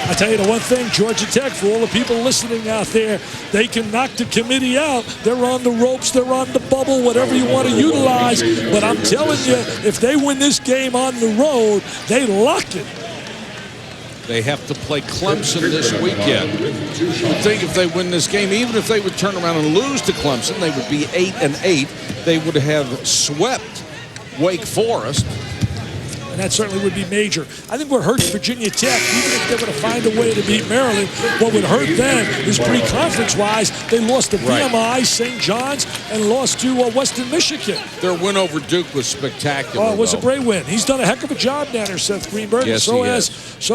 I tell you the one thing, Georgia Tech, for all the people listening out there, they can knock the committee out. They're on the ropes, they're on the bubble, whatever you want to utilize. But I'm telling you, if they win this game on the road, they lock it. They have to play Clemson this weekend. I think if they win this game, even if they would turn around and lose to Clemson, they would be 8-8. They would have swept Wake Forest. And that certainly would be major. I think what hurts Virginia Tech, even if they're going to find a way to beat Maryland, what would hurt them is pre-conference-wise, they lost to VMI, St. John's, and lost to Western Michigan. Their win over Duke was spectacular. Oh, it was a great win. He's done a heck of a job down there, Seth Greenberg. Yes, so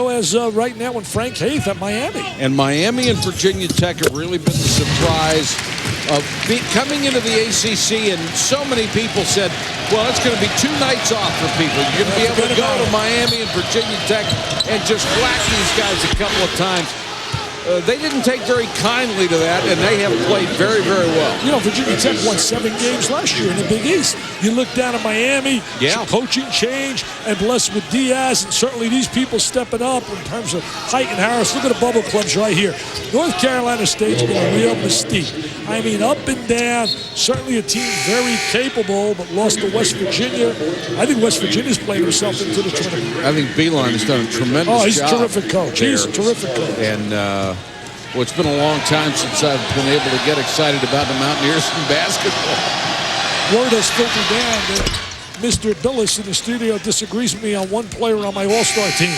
has right now in Frank Haith at Miami. And Miami and Virginia Tech have really been the surprise of coming into the ACC, and so many people said, well, it's going to be 2 nights off for people. You're going to be able to go to Miami and Virginia Tech and just whack these guys a couple of times. They didn't take very kindly to that, and they have played very, very well. You know, Virginia Tech won 7 games last year in the Big East. You look down at Miami, coaching change, and blessed with Diaz, and certainly these people stepping up in terms of Height and Harris. Look at the bubble clubs right here. North Carolina State's been a real mystique. I mean, up and down, certainly a team very capable, but lost to West Virginia. I think West Virginia's playing herself into the tournament. I think Beilein has done a tremendous job. Oh, he's a terrific coach. There. He's a terrific coach. And, well, it's been a long time since I've been able to get excited about the Mountaineers in basketball. Word has filtered down that Mr. Billis in the studio disagrees with me on one player on my All-Star team.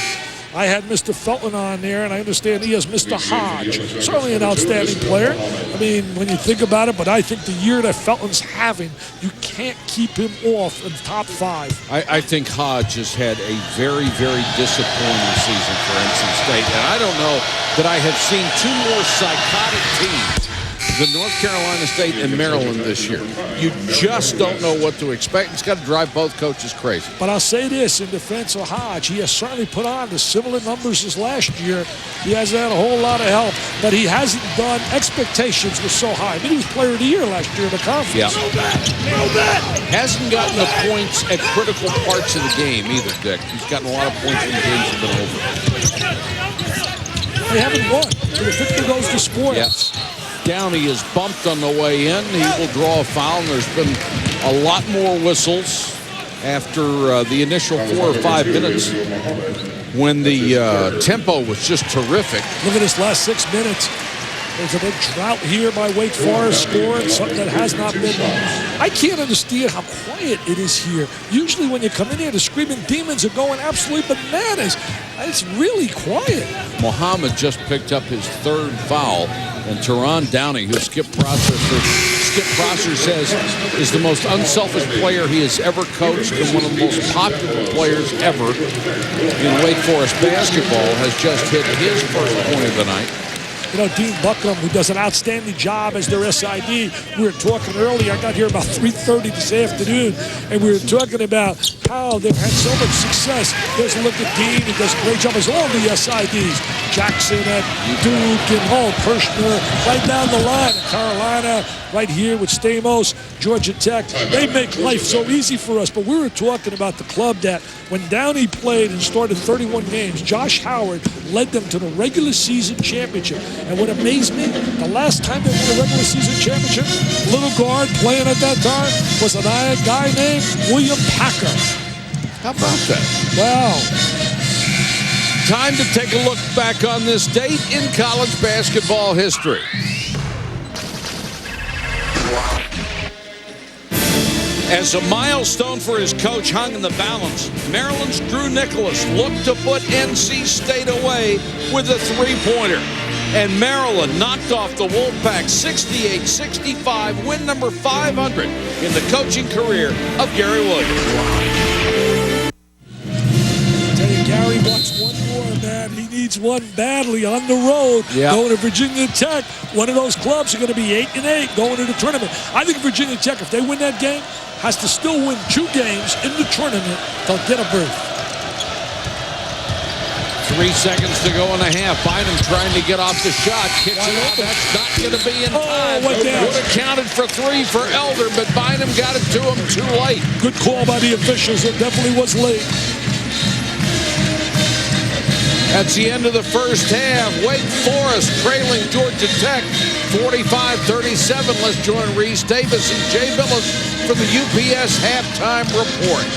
I had Mr. Felton on there, and I understand he has Mr. Hodge. Certainly an outstanding player. I mean, when you think about it, but I think the year that Felton's having, you can't keep him off in the top 5. I think Hodge has had a very, very disappointing season for NC State. And I don't know that I have seen 2 more psychotic teams than North Carolina State and Maryland this year. You just don't know what to expect. It's got to drive both coaches crazy. But I'll say this, in defense of Hodge, he has certainly put on the similar numbers as last year. He hasn't had a whole lot of help, but he hasn't done, expectations were so high. I mean, he was player of the year last year in the conference. Yeah. Hasn't gotten the points at critical parts of the game either, Dick. He's gotten a lot of points in the games that have been over. They haven't won, so the victor goes to spoil. Yes. Downey is bumped on the way in. He will draw a foul, and there's been a lot more whistles after the initial 4 or 5 minutes when the tempo was just terrific. Look at this last 6 minutes. There's a big drought here by Wake Forest scoring, something that has not been. I can't understand how quiet it is here. Usually when you come in here, the screaming demons are going absolutely bananas. It's really quiet. Muhammad just picked up his 3rd foul, and Teron Downey, who Skip Prosser says is the most unselfish player he has ever coached and one of the most popular players ever in Wake Forest basketball, has just hit his first point of the night. You know, Dean Buckram, who does an outstanding job as their SID. We were talking earlier, I got here about 3:30 this afternoon, and we were talking about how they've had so much success. There's a look at Dean, he does a great job as all the SIDs. Jackson at Duke and Kirshner, right down the line. Carolina, right here with Stamos, Georgia Tech. They make life so easy for us, but we were talking about the club that when Downey played and started 31 games, Josh Howard led them to the regular season championship. And what amazed me, the last time they won a regular season championship, little guard playing at that time was a guy named William Packer. How about that? Wow. Time to take a look back on this date in college basketball history. As a milestone for his coach hung in the balance, Maryland's Drew Nicholas looked to put NC State away with a 3-pointer. And Maryland knocked off the Wolfpack 68-65, win number 500 in the coaching career of Gary Williams. I tell you, Gary wants one more, man. He needs one badly on the road. Going to Virginia Tech. One of those clubs are going to be 8-8 going to the tournament. I think Virginia Tech, if they win that game, has to still win 2 games in the tournament. They'll get a berth. 3 seconds to go in the half. Bynum trying to get off the shot. Kicks it out. That's not going to be in time. Would have counted for 3 for Elder, but Bynum got it to him too late. Good call by the officials. It definitely was late. That's the end of the first half. Wake Forest trailing Georgia Tech 45-37. Let's join Reese Davis and Jay Billis for the UPS halftime report.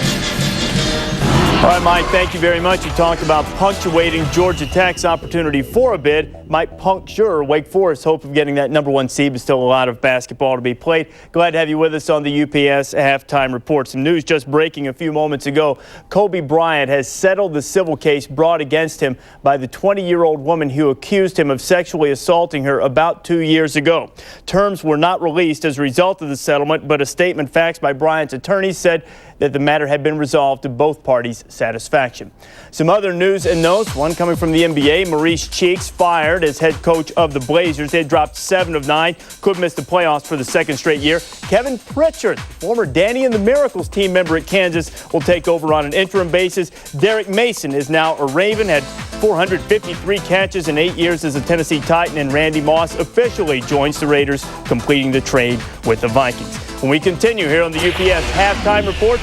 All right, Mike, thank you very much. You talked about punctuating Georgia Tech's opportunity for a bid. Might puncture Wake Forest's hope of getting that #1 seed, but still a lot of basketball to be played. Glad to have you with us on the UPS halftime report. Some news just breaking a few moments ago. Kobe Bryant has settled the civil case brought against him by the 20-year-old woman who accused him of sexually assaulting her about 2 years ago. Terms were not released as a result of the settlement, but a statement faxed by Bryant's attorneys said that the matter had been resolved to both parties' satisfaction. Some other news and notes, one coming from the NBA. Maurice Cheeks fired as head coach of the Blazers. They dropped 7 of 9, could miss the playoffs for the 2nd straight year. Kevin Pritchard, former Danny and the Miracles team member at Kansas, will take over on an interim basis. Derek Mason is now a Raven, had 453 catches in 8 years as a Tennessee Titan, and Randy Moss officially joins the Raiders, completing the trade with the Vikings. When we continue here on the UPS halftime report,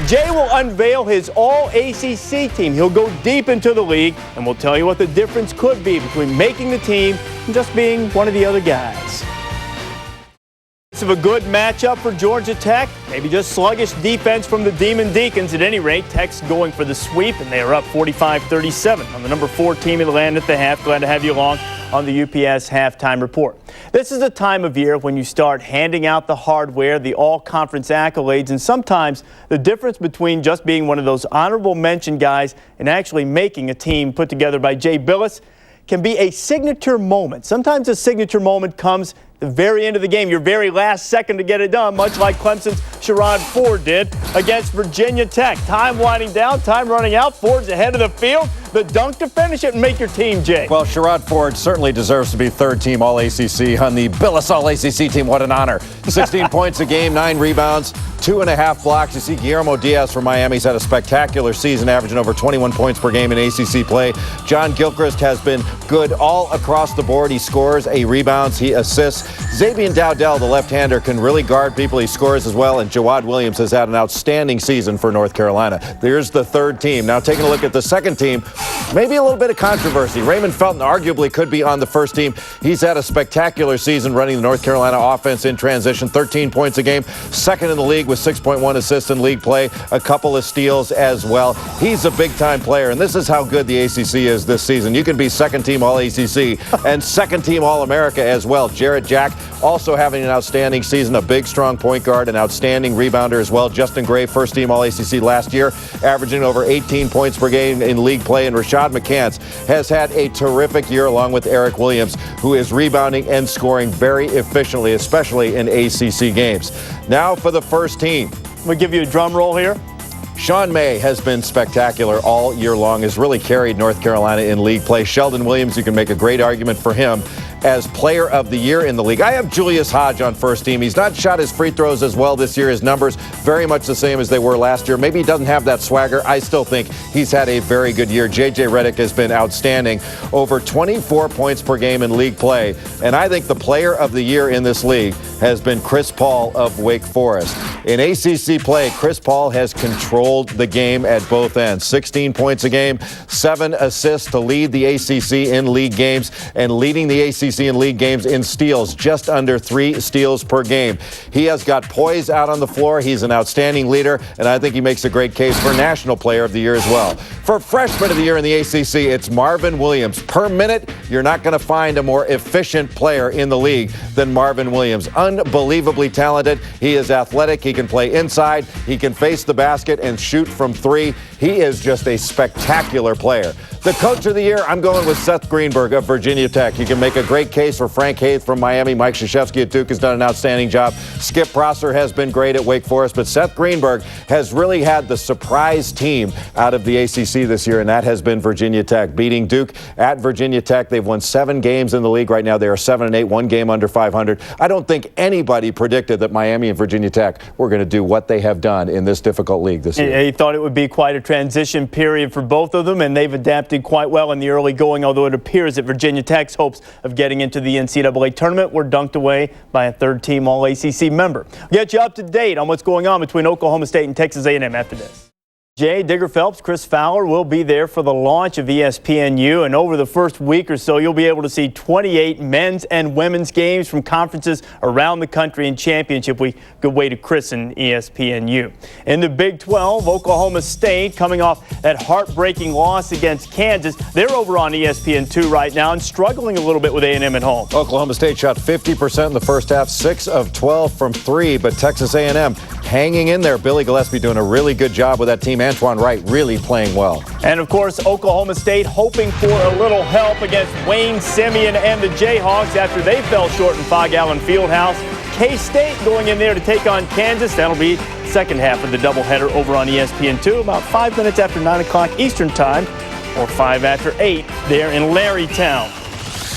Jay will unveil his all-ACC team. He'll go deep into the league, and we'll tell you what the difference could be between making the team and just being one of the other guys. It's of a good matchup for Georgia Tech. Maybe just sluggish defense from the Demon Deacons. At any rate, Tech's going for the sweep, and they are up 45-37 on the #4 team in the land at the half. Glad to have you along on the UPS Halftime Report. This is a time of year when you start handing out the hardware, the all-conference accolades, and sometimes the difference between just being one of those honorable mention guys and actually making a team put together by Jay Billis can be a signature moment. Sometimes a signature moment comes the very end of the game, your very last second to get it done, much like Clemson's Sherrod Ford did against Virginia Tech. Time winding down, time running out. Ford's ahead of the field. The dunk to finish it and make your team, Jay. Well, Sherrod Ford certainly deserves to be third-team All-ACC on the Billis All-ACC team. What an honor. 16 points a game, 9 rebounds, 2.5 blocks. You see Guillermo Diaz from Miami's had a spectacular season, averaging over 21 points per game in ACC play. John Gilchrist has been good all across the board. He scores, he rebounds, he assists. Xavier Dowdell, the left-hander, can really guard people. He scores as well. And Jawad Williams has had an outstanding season for North Carolina. There's the third team. Now taking a look at the second team, maybe a little bit of controversy. Raymond Felton arguably could be on the first team. He's had a spectacular season running the North Carolina offense in transition. 13 points a game. Second in the league with 6.1 assists in league play. A couple of steals as well. He's a big-time player, and this is how good the ACC is this season. You can be second-team All-ACC and second-team All-America as well. Jarrett Jack also having an outstanding season. A big, strong point guard, an outstanding rebounder as well. Justin Gray, first-team All-ACC last year, averaging over 18 points per game in league play. And Rashad McCants has had a terrific year along with Eric Williams, who is rebounding and scoring very efficiently, especially in ACC games. Now for the first team. We'll give you a drum roll here. Sean May has been spectacular all year long, has really carried North Carolina in league play. Sheldon Williams, you can make a great argument for him as player of the year in the league. I have Julius Hodge on first team. He's not shot his free throws as well this year. His numbers very much the same as they were last year. Maybe he doesn't have that swagger. I still think he's had a very good year. J.J. Redick has been outstanding. Over 24 points per game in league play. And I think the player of the year in this league has been Chris Paul of Wake Forest. In ACC play, Chris Paul has controlled the game at both ends. 16 points a game, 7 assists to lead the ACC in league games, and leading the ACC in league games in steals, just under 3 steals per game. He has got poise out on the floor. He's an outstanding leader, and I think he makes a great case for National Player of the Year as well. For Freshman of the Year in the ACC, it's Marvin Williams. Per minute, you're not going to find a more efficient player in the league than Marvin Williams. Unbelievably talented. He is athletic. He can play inside. He can face the basket and shoot from 3. He is just a spectacular player. The Coach of the Year, I'm going with Seth Greenberg of Virginia Tech. You can make a great case for Frank Haith from Miami. Mike Krzyzewski at Duke has done an outstanding job. Skip Prosser has been great at Wake Forest, but Seth Greenberg has really had the surprise team out of the ACC this year, and that has been Virginia Tech. Beating Duke at Virginia Tech. They've won 7 games in the league right now. They are 7-8, 1 game under 500. I don't think anybody predicted that Miami and Virginia Tech were going to do what they have done in this difficult league this year. He thought it would be quite a transition period for both of them, and they've adapted quite well in the early going, although it appears that Virginia Tech's hopes of getting into the NCAA tournament were dunked away by a third-team All-ACC member. We'll get you up to date on what's going on between Oklahoma State and Texas A&M after this. Jay, Digger Phelps, Chris Fowler will be there for the launch of ESPNU, and over the first week or so, you'll be able to see 28 men's and women's games from conferences around the country in championship week. Good way to christen ESPNU. In the Big 12, Oklahoma State coming off that heartbreaking loss against Kansas. They're over on ESPN2 right now and struggling a little bit with A&M at home. Oklahoma State shot 50% in the first half, 6 of 12 from 3, but Texas A&M hanging in there. Billy Gillespie doing a really good job with that team. Antoine Wright really playing well. And, of course, Oklahoma State hoping for a little help against Wayne Simeon and the Jayhawks after they fell short in Fog Allen Fieldhouse. K-State going in there to take on Kansas. That'll be second half of the doubleheader over on ESPN2, about 5 minutes after 9 o'clock Eastern Time, or 5 after 8 there in Larrytown.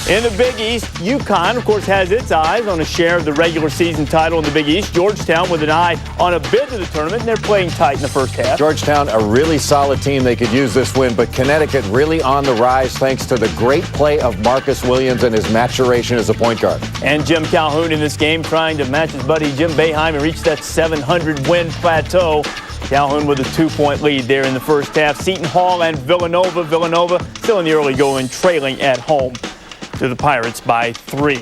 In the Big East, UConn, of course, has its eyes on a share of the regular season title in the Big East. Georgetown with an eye on a bid to the tournament, and they're playing tight in the first half. Georgetown, a really solid team. They could use this win, but Connecticut really on the rise thanks to the great play of Marcus Williams and his maturation as a point guard. And Jim Calhoun in this game trying to match his buddy Jim Boeheim and reach that 700-win plateau. Calhoun with a 2-point lead there in the first half. Seton Hall and Villanova. Villanova still in the early going, trailing at home to the Pirates by 3.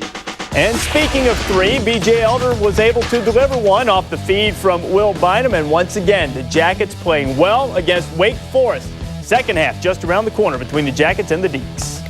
And speaking of 3, B.J. Elder was able to deliver one off the feed from Will Bynum. And once again, the Jackets playing well against Wake Forest. Second half just around the corner between the Jackets and the Deacs.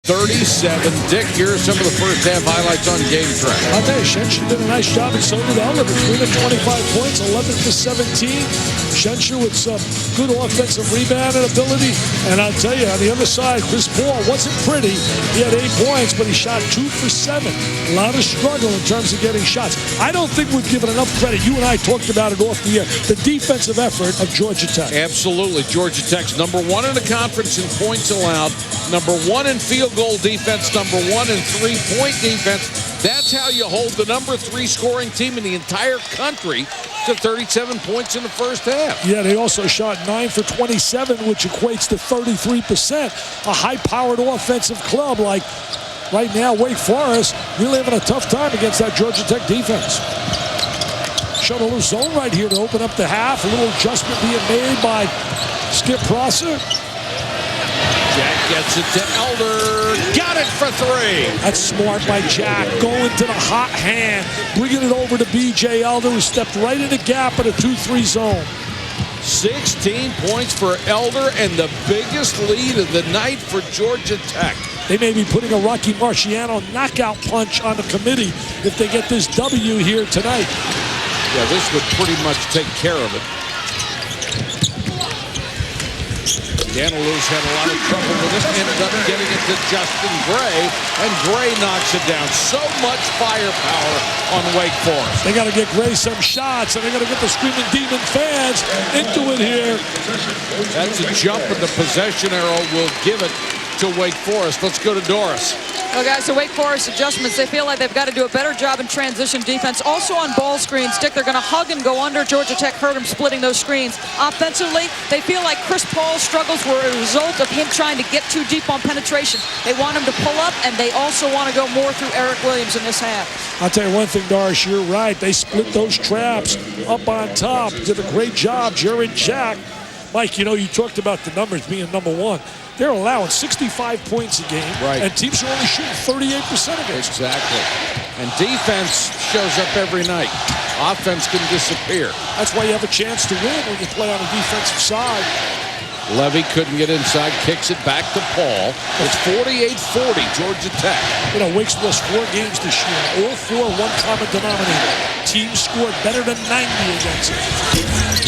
37. Dick, here are some of the first half highlights on Game Track. I'll tell you, Schencher did a nice job, and so did Elder. Between the 25 points, 11 for 17. Schencher with some good offensive rebounding ability. And I'll tell you, on the other side, Chris Paul wasn't pretty. He had 8 points, but he shot 2 for 7. A lot of struggle in terms of getting shots. I don't think we've given enough credit. You and I talked about it off the air. The defensive effort of Georgia Tech. Absolutely. Georgia Tech's number 1 in the conference in points allowed, number 1 in field goal defense, number 1 in three-point defense. That's how you hold the number 3 scoring team in the entire country to 37 points in the first half. Yeah, they also shot 9 for 27, which equates to 33%. A high-powered offensive club like right now Wake Forest really having a tough time against that Georgia Tech defense. Showed a little zone right here to open up the half. A little adjustment being made by Skip Prosser. Jack gets it to Elder. Got it for 3. That's smart by Jack. Going to the hot hand. Bringing it over to B.J. Elder, who stepped right in the gap in a 2-3 zone. 16 points for Elder and the biggest lead of the night for Georgia Tech. They may be putting a Rocky Marciano knockout punch on the committee if they get this W here tonight. Yeah, this would pretty much take care of it. Danilus had a lot of trouble with it, ended up getting it to Justin Gray, and Gray knocks it down. So much firepower on Wake Forest. They got to get Gray some shots, and they got to get the Screaming Demon fans into it here. That's a jump in the possession arrow. Will give it to Wake Forest. Let's go to Doris. Well, guys, the Wake Forest adjustments, they feel like they've got to do a better job in transition defense. Also on ball screens, Dick, they're going to hug and go under. Georgia Tech hurt them splitting those screens. Offensively, they feel like Chris Paul's struggles were a result of him trying to get too deep on penetration. They want him to pull up, and they also want to go more through Eric Williams in this half. I'll tell you one thing, Doris, you're right. They split those traps up on top. Did a great job, Jared Jack. Mike, you know, you talked about the numbers being number 1. They're allowing 65 points a game, right, and teams are only shooting 38% against them. Exactly. And defense shows up every night. Offense can disappear. That's why you have a chance to win when you play on the defensive side. Levy couldn't get inside, kicks it back to Paul. It's 48-40, Georgia Tech. You know, Wake's lost 4 games this year. All 4, one common denominator. Teams scored better than 90 against it.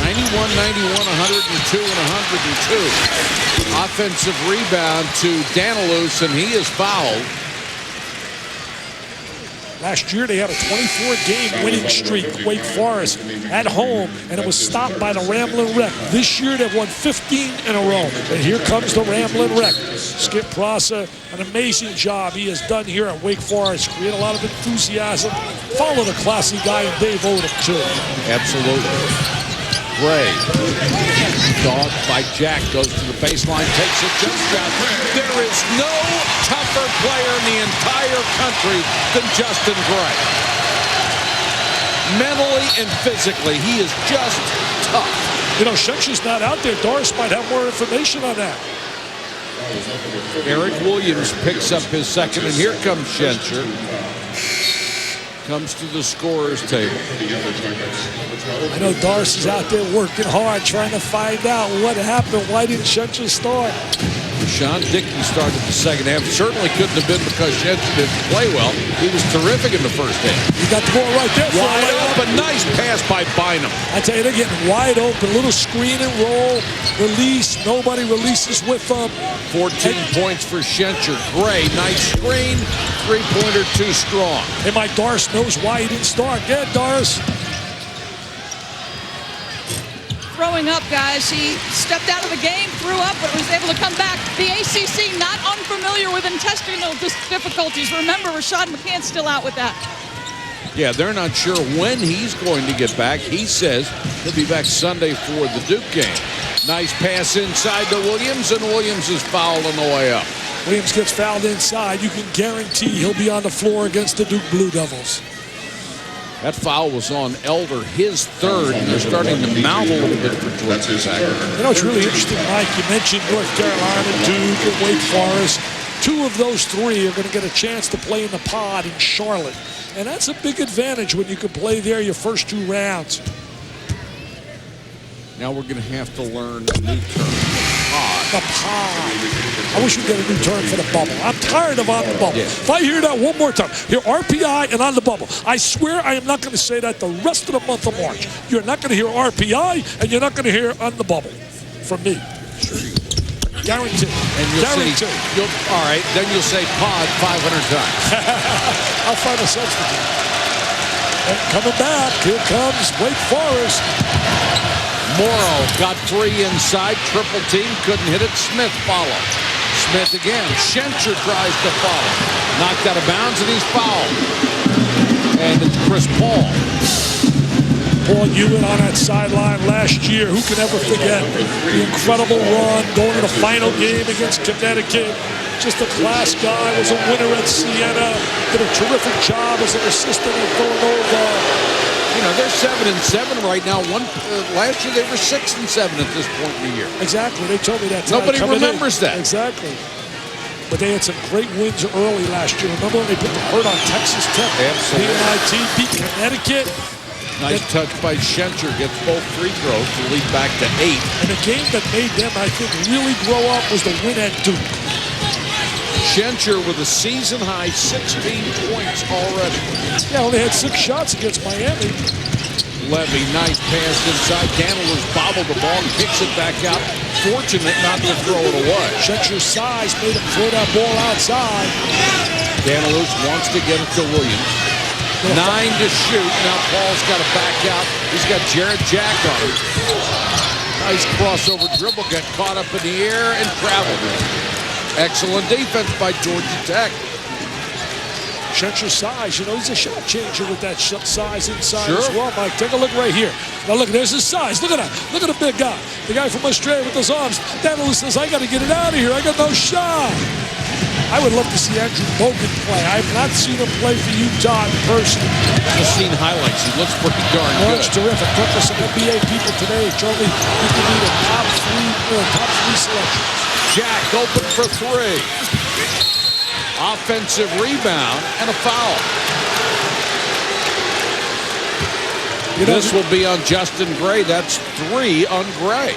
91, 102, and 102. Offensive rebound to Danilus, and he is fouled. Last year, they had a 24-game winning streak, Wake Forest, at home, and it was stopped by the Ramblin' Wreck. This year, they've won 15 in a row, and here comes the Ramblin' Wreck. Skip Prosser, an amazing job he has done here at Wake Forest. Create a lot of enthusiasm. Follow the classy guy in Dave Odom, too. Absolutely. Gray, dogged by Jack, goes to the baseline, takes a jump shot. There is no tougher player in the entire country than Justin Gray. Mentally and physically, he is just tough. You know, Schencher's not out there. Doris might have more information on that. Eric Williams picks up his second, and here comes Schencher. Comes to the scorer's table. I know Doris is out there working hard, trying to find out what happened. Why didn't Schencher start? Sean Dickey started the second half. Certainly couldn't have been because Schencher didn't play well. He was terrific in the first half. You got the ball right there. Wide open. Nice pass by Bynum. I tell you, they're getting wide open. Little screen and roll. Release. Nobody releases with them. 14 points for Schencher. Gray, nice screen. Three-pointer too strong. And my Doris knows why he didn't start. Get it, Doris. Throwing up, guys. He stepped out of the game, threw up, but was able to come back. The ACC not unfamiliar with intestinal difficulties. Remember, Rashad McCann's still out with that. Yeah, they're not sure when he's going to get back. He says he'll be back Sunday for the Duke game. Nice pass inside to Williams, and Williams is fouled on the way up. Williams gets fouled inside. You can guarantee he'll be on the floor against the Duke Blue Devils. That foul was on Elder, his third, and they're starting to mount a little bit for Georgia Tech. You know, it's really interesting, Mike. You mentioned North Carolina, Duke, and Wake Forest. 2 of those 3 are going to get a chance to play in the pod in Charlotte. And that's a big advantage when you can play there your first 2 rounds. Now we're going to have to learn a new term, pod. the pie. I wish we'd get a new term for the bubble. I'm tired of on the bubble. Yeah. If I hear that one more time, hear RPI and on the bubble. I swear I am not going to say that the rest of the month of March. You're not going to hear RPI and you're not going to hear on the bubble from me. Guaranteed. And you'll Guaranteed. say, all right, then you'll say pod 500 times. I'll find a substitute. And coming back, here comes Wake Forest. Morrow got 3 inside, triple team, couldn't hit it. Smith follow. Smith again. Schencher tries to follow. Knocked out of bounds, and he's fouled. And it's Chris Paul. Paul Hewitt on that sideline last year. Who can ever forget the incredible run going to the final game against Connecticut? Just a class guy, was a winner at Siena, did a terrific job as an assistant at Villanova. You know, they're 7-7 right now. Last year they were 6-7 at this point in the year. Exactly, they told me that tonight. Nobody remembers that. Exactly. But they had some great wins early last year. Remember when they put the hurt on Texas Tech? Absolutely. PNIT beat Connecticut. Nice touch by Schencher, gets both free throws to lead back to 8. And the game that made them, I think, really grow up was the win at Duke. Schencher with a season-high 16 points already. Yeah, only had 6 shots against Miami. Levy, nice pass inside. Danilus bobbled the ball and kicks it back out. Fortunate not to throw it away. Schencher's size made him throw that ball outside. Danilus wants to get it to Williams. 9 to shoot. Now Paul's got to back out. He's got Jarrett Jack on him. Nice crossover dribble. Got caught up in the air and traveled. Excellent defense by Georgia Tech. Schencher's size, you know, he's a shot changer with that size inside Sure. as well, Mike. Take a look right here. Now look, there's his size. Look at that. Look at the big guy. The guy from Australia with those arms. Danilus says, I got to get it out of here. I got no shot. I would love to see Andrew Bogut play. I have not seen him play for Utah in person. Just seen highlights. He looks pretty darn good. That's terrific. Talk to some NBA people today. Charlie, you can be the top three selections. Jack open for 3. Offensive rebound and a foul. You know, This will be on Justin Gray. That's 3 on Gray.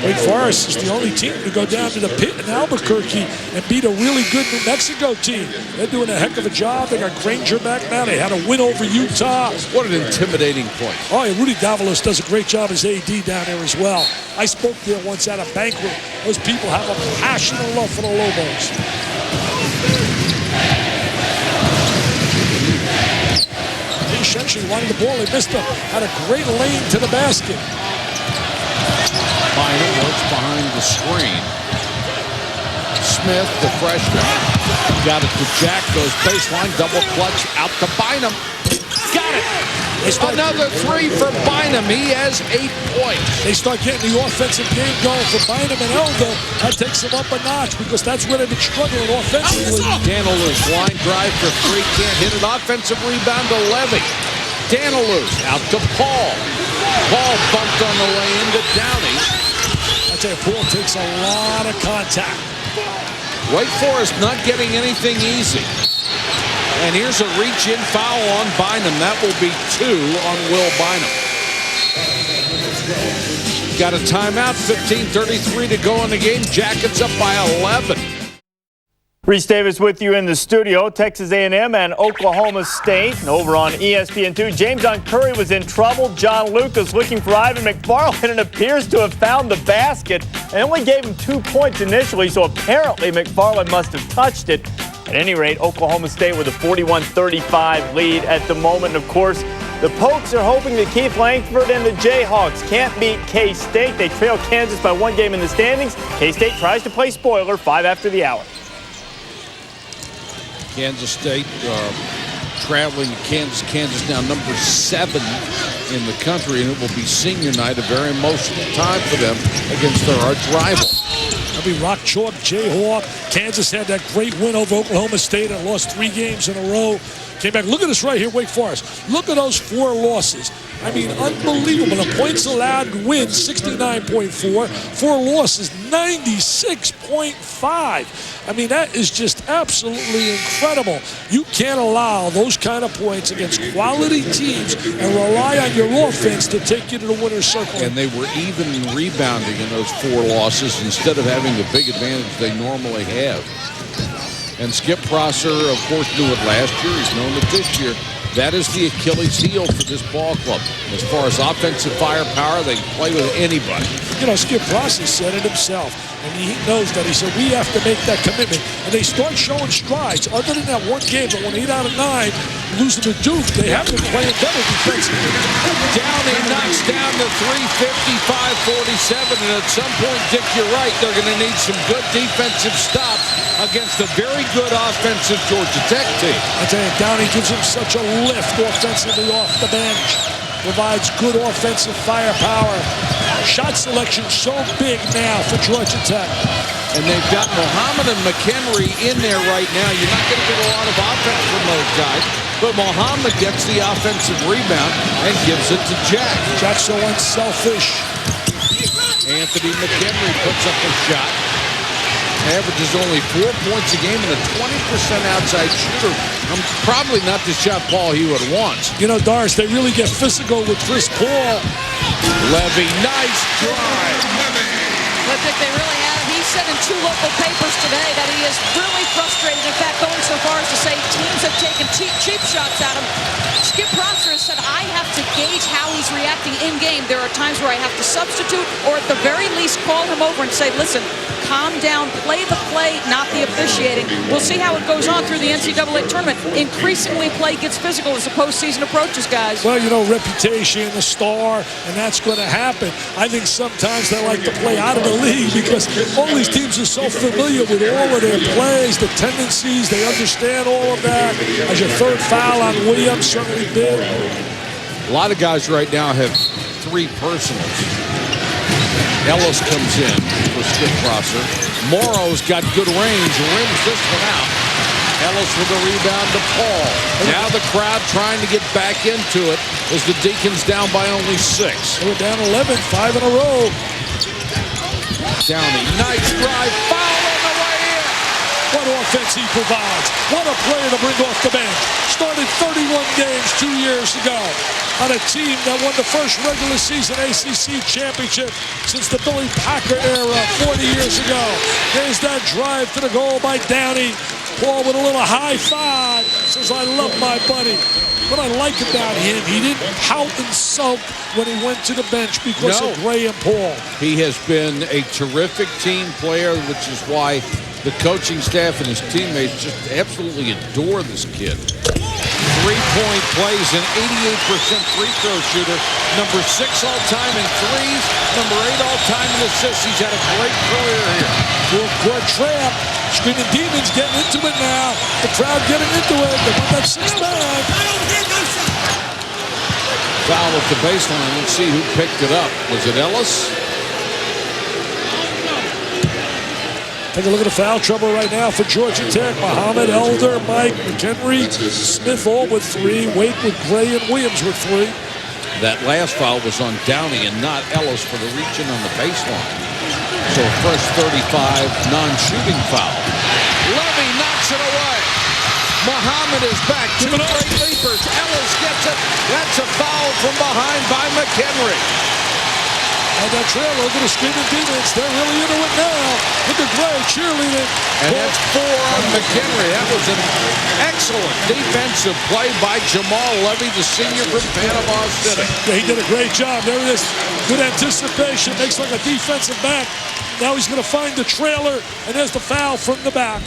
Wake Forest is the only team to go down to the pit in Albuquerque and beat a really good New Mexico team. They're doing a heck of a job. They got Granger back now. They had a win over Utah. What an intimidating place. Oh, yeah, Rudy Davalos does a great job as AD down there as well. I spoke there once at a banquet. Those people have a passion and love for the Lobos. Schencher wanted the ball. They missed him. Had a great lane to the basket. Bynum works behind the screen. Smith, the freshman, got it to Jack. Goes baseline, double clutch out to Bynum. Got it. Another 3 for Bynum. He has 8 points. They start getting the offensive game going for Bynum and Elder. That takes them up a notch because that's where they've been struggling offensively. Danilus, line drive for 3. Can't hit it. Offensive rebound to Levy. Danilus out to Paul. Paul bumped on the way into Downey. I tell you, Paul takes a lot of contact. Wake Forest not getting anything easy. And here's a reach-in foul on Bynum. That will be 2 on Will Bynum. Got a timeout, 15:33 to go in the game. Jackets up by 11. Reese Davis with you in the studio. Texas A&M and Oklahoma State. And over on ESPN2, Jameson Curry was in trouble. John Lucas looking for Ivan McFarland and appears to have found the basket. They only gave him 2 points initially, so apparently McFarland must have touched it. At any rate, Oklahoma State with a 41-35 lead at the moment. Of course, the Pokes are hoping that Keith Langford and the Jayhawks can't beat K-State. They trail Kansas by 1 game in the standings. K-State tries to play spoiler 5 after the hour. Kansas State traveling to Kansas. Kansas now number 7 in the country, and it will be senior night, a very emotional time for them against their arch rival. That'll be Rock Chalk, Jayhawk. Kansas had that great win over Oklahoma State and lost 3 games in a row. Came back. Look at this right here, Wake Forest. Look at those 4 losses. I mean, unbelievable. The points allowed wins, 69.4. 4 losses, 96.5. I mean, that is just absolutely incredible. You can't allow those kind of points against quality teams and rely on your offense to take you to the winner's circle. And they were even in rebounding in those 4 losses instead of having the big advantage they normally have. And Skip Prosser, of course, knew it last year. He's known it this year. That is the Achilles heel for this ball club. As far as offensive firepower, they can play with anybody. You know, Skip Prosser said it himself, and he knows that. He said, we have to make that commitment. And they start showing strides. Other than that one game, they won 8 out of 9, losing to Duke, they have been playing better defensively. Downey knocks down the 355-47, and at some point, Dick, you're right, they're going to need some good defensive stops against a very good offensive Georgia Tech team. I tell you, Downey gives him such a lift offensively off the bench. Provides good offensive firepower. Shot selection so big now for Georgia Tech. And they've got Muhammad and McHenry in there right now. You're not going to get a lot of offense from those guys, but Muhammad gets the offensive rebound and gives it to Jack. Jack's so unselfish. Anthony McHenry puts up a shot. Averages only 4 points a game and a 20% outside shooter. Probably not the shot Paul Hewitt wants. You know, Doris, they really get physical with Chris Paul. Levy, nice drive. But Dick, they really have. He said in 2 local papers today that he is really frustrated. In fact, going so far as to say teams have taken cheap shots at him. Skip Prosser has said, I have to gauge how he's reacting in-game. There are times where I have to substitute or at the very least call him over and say, listen, calm down, play the play, not the officiating. We'll see how it goes on through the NCAA tournament. Increasingly, play gets physical as the postseason approaches, guys. Well, you know, reputation, the star, and that's going to happen. I think sometimes they like to play out of the league because all these teams are so familiar with all of their plays, the tendencies, they understand all of that. As your 3rd foul on Williams, certainly big. A lot of guys right now have 3 personals. Ellis comes in for Skip Prosser. Morrow's got good range, rims this one out. Ellis with the rebound to Paul. Now the crowd trying to get back into it as the Deacons down by only 6. They were down 11, 5 in a row. Downey, nice drive, foul on the way in. What offense he provides. What a player to bring off the bench. Started 31 games 2 years ago on a team that won the first regular season ACC championship since the Billy Packer era 40 years ago. There's that drive to the goal by Downey. Paul with a little high five. Says, I love my buddy. What I like about him, he didn't pout and sulk when he went to the bench because of Gray and Paul. He has been a terrific team player, which is why the coaching staff and his teammates just absolutely adore this kid. 3-point plays, an 88% free throw shooter, number 6 all-time in threes, number 8 all-time in assists. He's had a great career here. Good trap. Screaming Demons getting into it now. The crowd getting into it. They want that 6-9. Foul at the baseline. Let's see who picked it up. Was it Ellis? Take a look at the foul trouble right now for Georgia Tech. Muhammad, Elder, Mike, McHenry, Smith all with 3. Wake with Gray and Williams with 3. That last foul was on Downey and not Ellis for the reaching on the baseline. So first 35 non-shooting foul. Levy knocks it away. Muhammad is back. 2 great leapers. Ellis gets it. That's a foul from behind by McHenry. And that trail, look at the Screaming Demons. They're really into it now. Look at Gray cheerleading. And that's 4 on McHenry. That was an excellent defensive play by Jamal Levy, the senior from Panama City. Yeah, he did a great job. There it is. Good anticipation. Makes like a defensive back. Now he's going to find the trailer, and there's the foul from the back.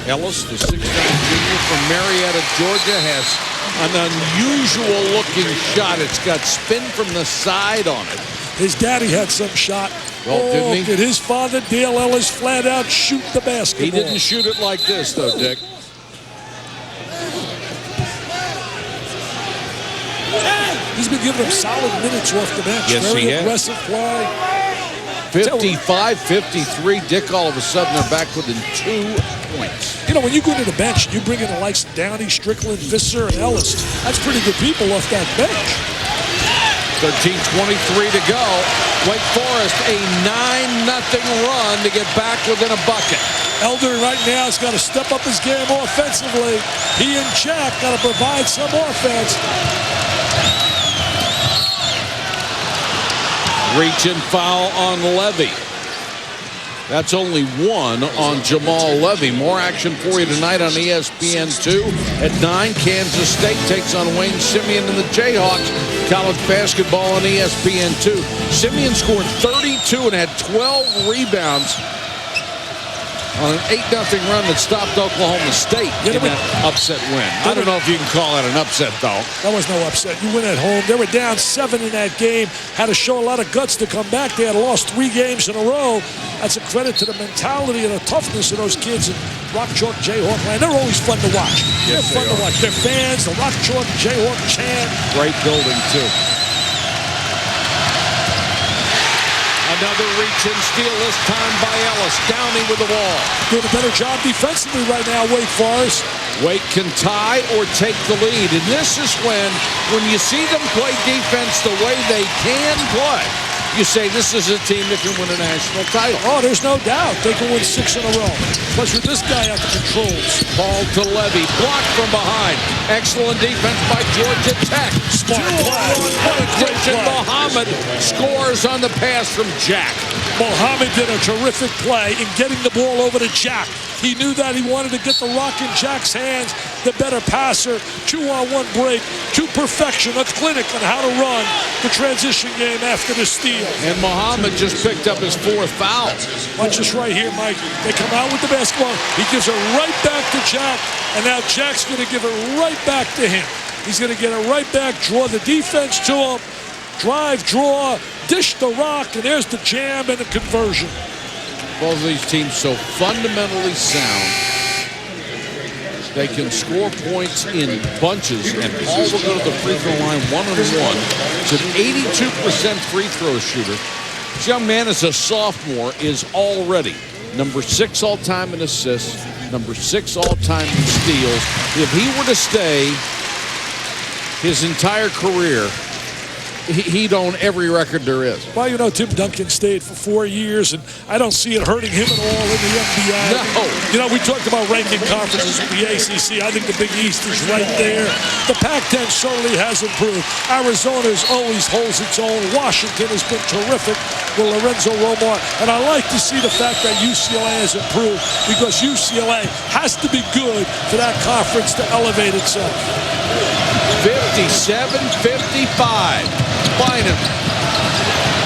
Ellis, the 6'9" junior from Marietta, Georgia, has an unusual-looking shot. It's got spin from the side on it. His daddy had some shot. Well, didn't he? Did his father, Dale Ellis, flat out shoot the basketball? He didn't shoot it like this, though, Dick. He's been giving him solid minutes off the bench. Yes, Very he has. aggressive play. 55-53. Dick, all of a sudden, they're back within 2 points. You know, when you go to the bench and you bring in the likes of Downey, Strickland, Visser, and Ellis, that's pretty good people off that bench. 13:23 to go. Wake Forest a 9-0 run to get back within a bucket. Elder right now has got to step up his game offensively. He and Jack got to provide some offense. Reach and foul on Levy. That's only one on Jamal Levy. More action for you tonight on ESPN2. At 9, Kansas State takes on Wayne Simeon and the Jayhawks. College basketball on ESPN2. Simeon scored 32 and had 12 rebounds on an 8-0 run that stopped Oklahoma State in that upset win. I don't know if you can call that an upset, though. That was no upset. You win at home. They were down 7 in that game. Had to show a lot of guts to come back. They had lost 3 games in a row. That's a credit to the mentality and the toughness of those kids in Rock Chalk Jayhawk land. They're always fun to watch. Yes, They're fun to watch. Their fans, the Rock Chalk Jayhawk chant. Great building, too. Another reach and steal, this time by Ellis. Downey with the ball. Doing a better job defensively right now, Wake Forest. Wake can tie or take the lead. And this is when you see them play defense the way they can play, you say this is a team that can win a national title. Oh, there's no doubt. They can win 6 in a row. Plus with this guy at the controls. Ball to Levy. Blocked from behind. Excellent defense by Georgia Tech. Smart play. Muhammad scores on the pass from Jack. Muhammad did a terrific play in getting the ball over to Jack. He knew that he wanted to get the rock in Jack's hands. The better passer. 2-on-1 break to perfection. A clinic on how to run the transition game after the steal. And Muhammad just picked up his 4th foul. Watch this right here, Mike. They come out with the basketball. He gives it right back to Jack. And now Jack's going to give it right back to him. He's going to get it right back, draw the defense to him, drive, draw, dish the rock, and there's the jam and the conversion. Both of these teams so fundamentally sound. They can score points in bunches, and Paul will go to the free throw line 1-on-1. He's an 82% free throw shooter. This young man, as a sophomore, is already number 6 all-time in assists, number 6 all-time in steals. If he were to stay his entire career, he'd own every record there is. Well, you know, Tim Duncan stayed for 4 years, and I don't see it hurting him at all in the NBA. No. You know, we talked about ranking conferences with the ACC. I think the Big East is right there. The Pac-10 certainly has improved. Arizona always holds its own. Washington has been terrific with Lorenzo Romar. And I like to see the fact that UCLA has improved, because UCLA has to be good for that conference to elevate itself. 57-55. Bynum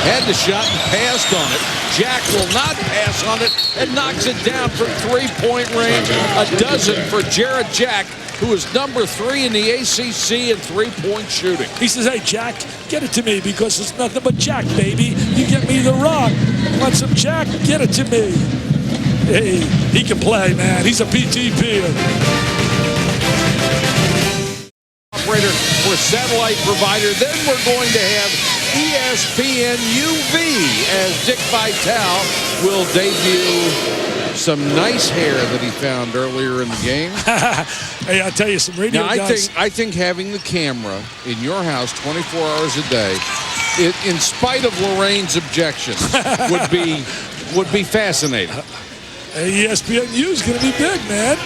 had the shot and passed on it. Jack will not pass on it and knocks it down from 3-point range. A dozen for Jared Jack, who is number 3 in the ACC in 3-point shooting. He says, hey, Jack, get it to me, because it's nothing but Jack, baby. You get me the rock. Want some Jack? Get it to me. Hey, he can play, man. He's a PTP. Operator for satellite provider. Then we're going to have ESPN UV as Dick Vitale will debut some nice hair that he found earlier in the game. Hey, I'll tell you, some radio now, guys. I think having the camera in your house 24 hours a day, in spite of Lorraine's objections, would be fascinating. ESPNU is going to be big, man.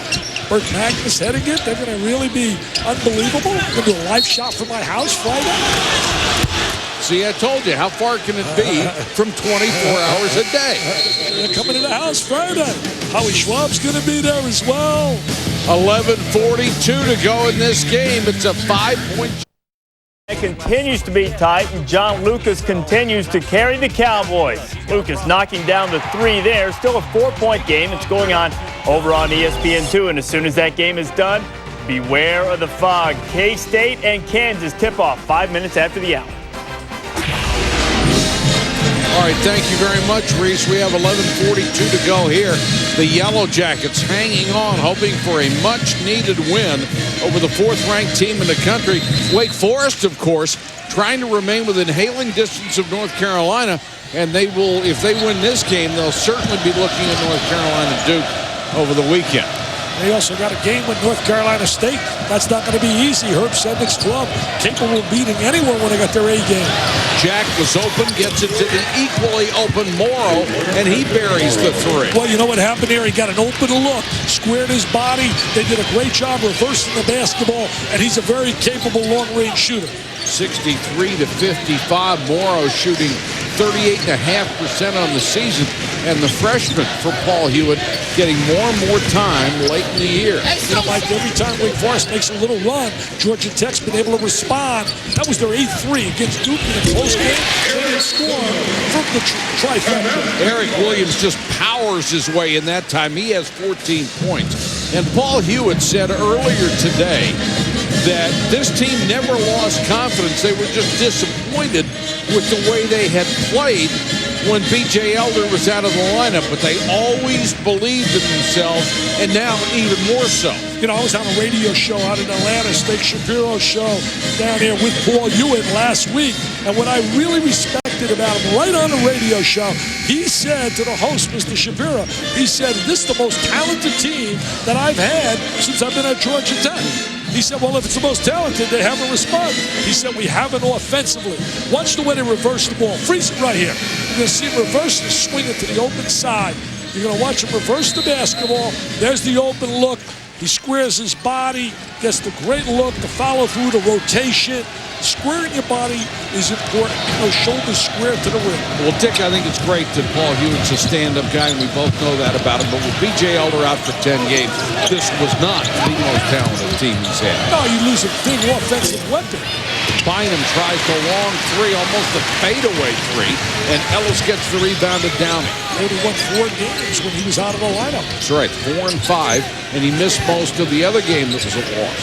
Bert Magnus heading it. They're going to really be unbelievable. Going to do a live shot from my house Friday. See, I told you. How far can it be from 24 hours a day? They're coming to the house Friday. Howie Schwab's going to be there as well. 11:42 to go in this game. It's a 5-point. It continues to be tight, and John Lucas continues to carry the Cowboys. Lucas knocking down the 3 there. Still a 4-point game. It's going on over on ESPN2, and as soon as that game is done, beware of the fog. K-State and Kansas tip off 5 minutes after the hour. All right, thank you very much, Reese. We have 11:42 to go here. The Yellow Jackets hanging on, hoping for a much-needed win over the 4th-ranked team in the country. Wake Forest, of course, trying to remain within hailing distance of North Carolina, and they will, if they win this game, they'll certainly be looking at North Carolina Duke over the weekend. They also got a game with North Carolina State. That's not going to be easy. Herb Sendik's club capable of beating anyone when they got their A game. Jack was open, gets it to the equally open Morrow, and he buries the three. Well, you know what happened there? He got an open look, squared his body. They did a great job reversing the basketball, and he's a very capable long-range shooter. 63 to 55. Morrow shooting 38.5% on the season. And the freshman for Paul Hewitt getting more and more time late in the year. You know, Mike, every time Wake Forest makes a little run, Georgia Tech's been able to respond. That was their 8th-3 against Duke in a close game. They didn't score from the trifecta. Eric Williams just powers his way in that time. He has 14 points. And Paul Hewitt said earlier today that this team never lost confidence. They were just disappointed with the way they had played when B.J. Elder was out of the lineup, but they always believed in themselves, and now even more so. You know, I was on a radio show out in Atlanta, Steak Shapiro's show down there with Paul Hewitt last week, and what I really respected about him, right on the radio show, he said to the host, Mr. Shapiro, he said, this is the most talented team that I've had since I've been at Georgia Tech. He said, well, if it's the most talented, they haven't responded. He said, we haven't offensively. Watch the way they reverse the ball. Freeze it right here. You're going to see him reverse and swing it to the open side. You're going to watch him reverse the basketball. There's the open look. He squares his body, gets the great look, the follow through, the rotation. Squaring your body is important. You know, shoulders square to the rim. Well, Dick, I think it's great that Paul Hewitt's a stand-up guy, and we both know that about him. But with B.J. Elder out for 10 games, this was not the most talented team he's had. No, you lose a big offensive weapon. Bynum tries the long three, almost a fadeaway three, and Ellis gets the rebound to Downey. He only won 4 games when he was out of the lineup. That's right, 4 and 5, and he missed most of the other game that was a loss.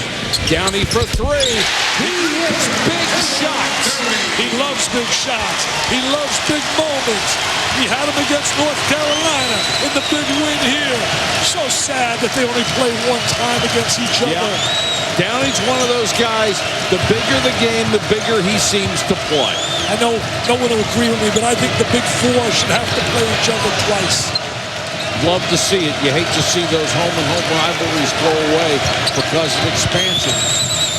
Downey for 3. He hits big shots. He loves big shots. He loves big moments. He had him against North Carolina in the big win here. So sad that they only play one time against each other. Yeah. Downey's one of those guys, the bigger the game, the bigger he seems to play. I know no one will agree with me, but I think the big four should have to play each other twice. Love to see it. You hate to see those home-and-home rivalries go away because of expansion.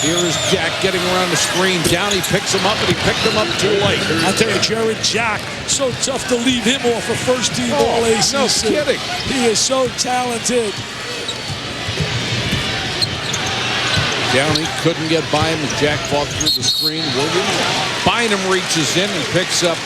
Here is Jack getting around the screen. Downey picks him up, and he picked him up too late. I'll tell you, Jared Jack, so tough to leave him off a first-team All-ACC. No kidding. He is so talented. Downey couldn't get by him as Jack fought through the screen. Williams. Bynum reaches in and picks up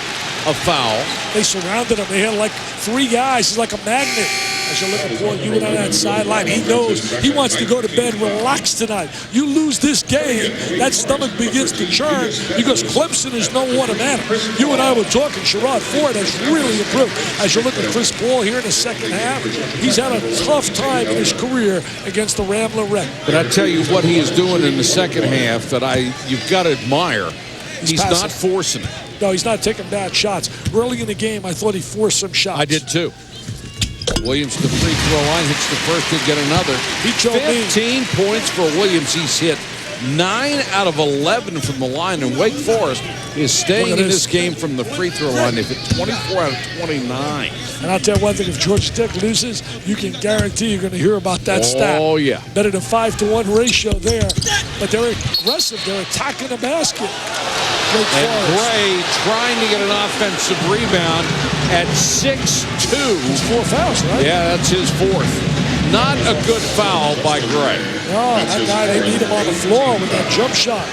a foul. They surrounded him. They had like 3 guys. He's like a magnet. As you look at Paul Hewitt on that sideline, he knows he wants to go to bed relaxed tonight. You lose this game, that stomach begins to churn because Clemson is no automatic. You and I were talking, Sherrod Ford has really improved. As you look at Chris Paul here in the second half, he's had a tough time in his career against the Rambler Wreck. But I tell you what he is doing in the second half that you've got to admire. He's not forcing it. No, he's not taking bad shots. Early in the game, I thought he forced some shots. I did too. Williams to the free throw line, hits the first to get another. He 15 points for Williams. He's hit 9 out of 11 from the line, and Wake Forest is staying in this game from the free throw line. They've hit 24 out of 29. And I'll tell you one thing, if Georgia Tech loses, you can guarantee you're going to hear about that stat. Oh, yeah. Better than 5-to-1 ratio there. But they're aggressive. They're attacking the basket. And Gray trying to get an offensive rebound at 6'2". 4 fouls, right? Yeah, that's his 4th. Not a good foul by Gray. No, that guy, they need him on the floor with that jump shot.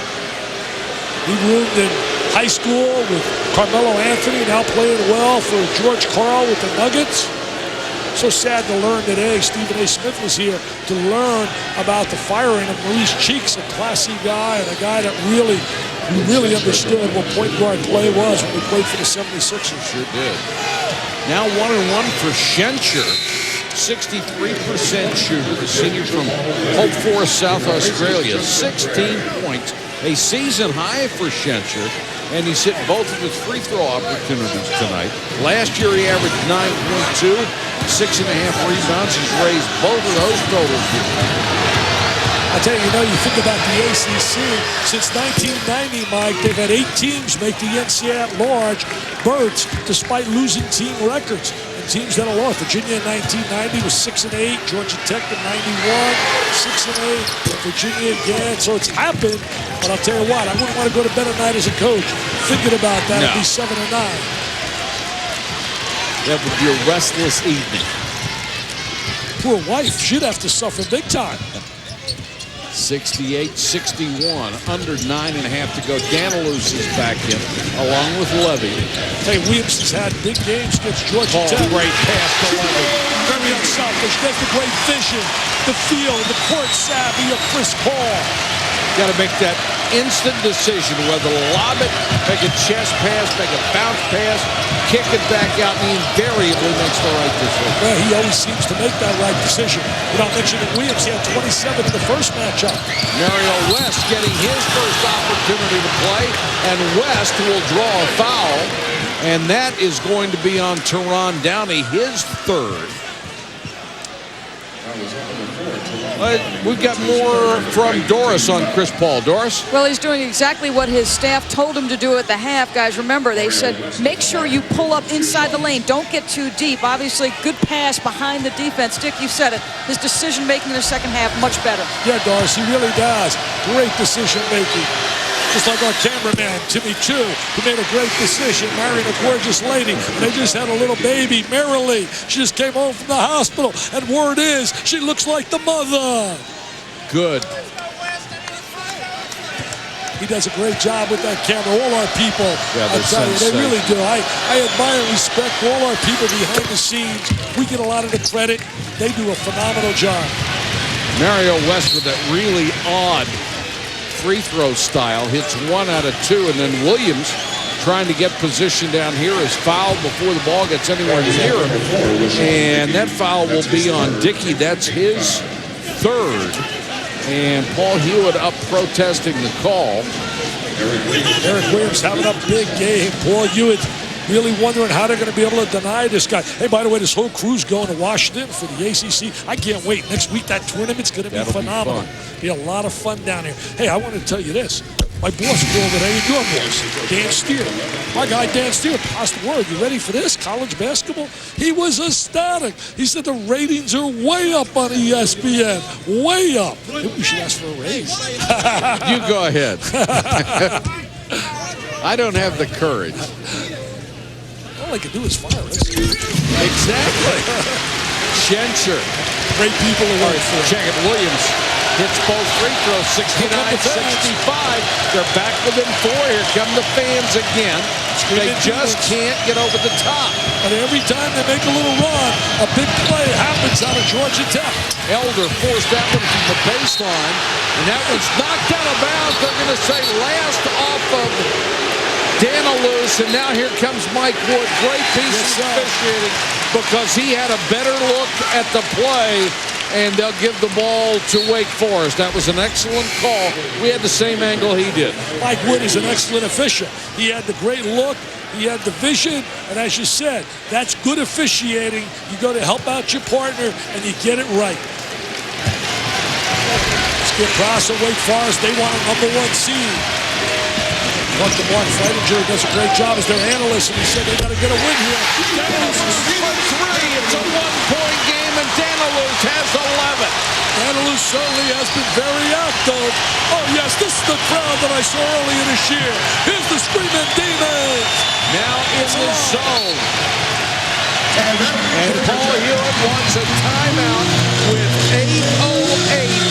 He roomed in high school with Carmelo Anthony, now playing well for George Karl with the Nuggets. So sad to learn today Stephen A. Smith was here to learn about the firing of Maurice Cheeks, a classy guy and a guy that really understood what point guard play was when we played for the 76ers. Sure did. Now 1-1 for Shencher. 63% shooter, the senior from Hope Forest, South Australia. 16 points, a season high for Shencher, and he's hit both of his free throw opportunities tonight. Last year he averaged 9.2, 6.5 rebounds. He's raised both of those totals here. I tell you, you think about the ACC, since 1990, Mike, they've had 8 teams make the NCAA at large berths despite losing team records. In teams that are lost. Virginia in 1990 was 6-8. Georgia Tech in 91, 6-8. Virginia again. So it's happened. But I'll tell you what, I wouldn't want to go to bed at night as a coach thinking about that. It'd be 7-9. That would be a restless evening. Poor wife. She'd have to suffer big time. 68-61, under 9.5 to go. Danilus is back in, along with Levy. Hey, Williams has had big games against Georgia Tech. Great pass to Levy. Very unselfish. That's the great vision, the feel, the court savvy of Chris Paul. Got to make that instant decision whether to lob it, make a chest pass, make a bounce pass, kick it back out, and he invariably makes the right decision. Well, he always seems to make that right decision. Without mentioning Williams, he had 27 in the first matchup. Mario West getting his first opportunity to play, and West will draw a foul, and that is going to be on Teron Downey, his third. We've got more from Doris on Chris Paul. Doris? Well, he's doing exactly what his staff told him to do at the half. Guys, remember, they said, make sure you pull up inside the lane. Don't get too deep. Obviously, good pass behind the defense. Dick, you said it. His decision-making in the second half, much better. Yeah, Doris, he really does. Great decision-making. Just like our cameraman, Timmy Chu, who made a great decision, marrying a gorgeous lady. And they just had a little baby, Marilee. She just came home from the hospital, and word is she looks like the mother. Good. He does a great job with that camera. All our people, Yeah, I tell you, they really do. I admire and respect all our people behind the scenes. We get a lot of the credit. They do a phenomenal job. Mario West with that really odd free throw style, hits 1 out of 2, and then Williams trying to get position down here is fouled before the ball gets anywhere near him, and that foul will be on Dickey. That's his third, and Paul Hewitt up protesting the call. Eric Williams having a big game. Paul Hewitt really wondering how they're going to be able to deny this guy. Hey, by the way, this whole crew's going to Washington for the ACC. I can't wait. Next week, that tournament's going to be phenomenal. Be a lot of fun down here. Hey, I wanted to tell you this. My boss called today, your boss, Dan Steer. My guy, Dan Steer, passed the word. You ready for this? College basketball? He was ecstatic. He said the ratings are way up on ESPN. Way up. Maybe we should ask for a raise. You go ahead. I don't have the courage. All I can do is fire us. Exactly. Schencher. Great people to work for. Check it. Williams hits both free throws, 69-65. They're back within 4. Here come the fans again. They just can't get over the top. And every time they make a little run, a big play happens out of Georgia Tech. Elder forced that one from the baseline, and that one's knocked out of bounds. They're going to say last off of Danilus, and now here comes Mike Wood. Great piece of officiating because he had a better look at the play, and they'll give the ball to Wake Forest. That was an excellent call. We had the same angle he did. Mike Wood is an excellent official. He had the great look. He had the vision. And as you said, that's good officiating. You go to help out your partner, and you get it right. Skip Cross at Wake Forest. They want a #1 seed. Mark Freidinger does a great job as their analyst, and he said they got to get a win here. Danilus is for 3. It's a 1-point game, and Danilus has 11. Danilus certainly has been very active. Oh, yes, this is the crowd that I saw earlier this year. Here's the Screaming Demons. Now in the zone. And Paul Hewitt wants a timeout with 8:08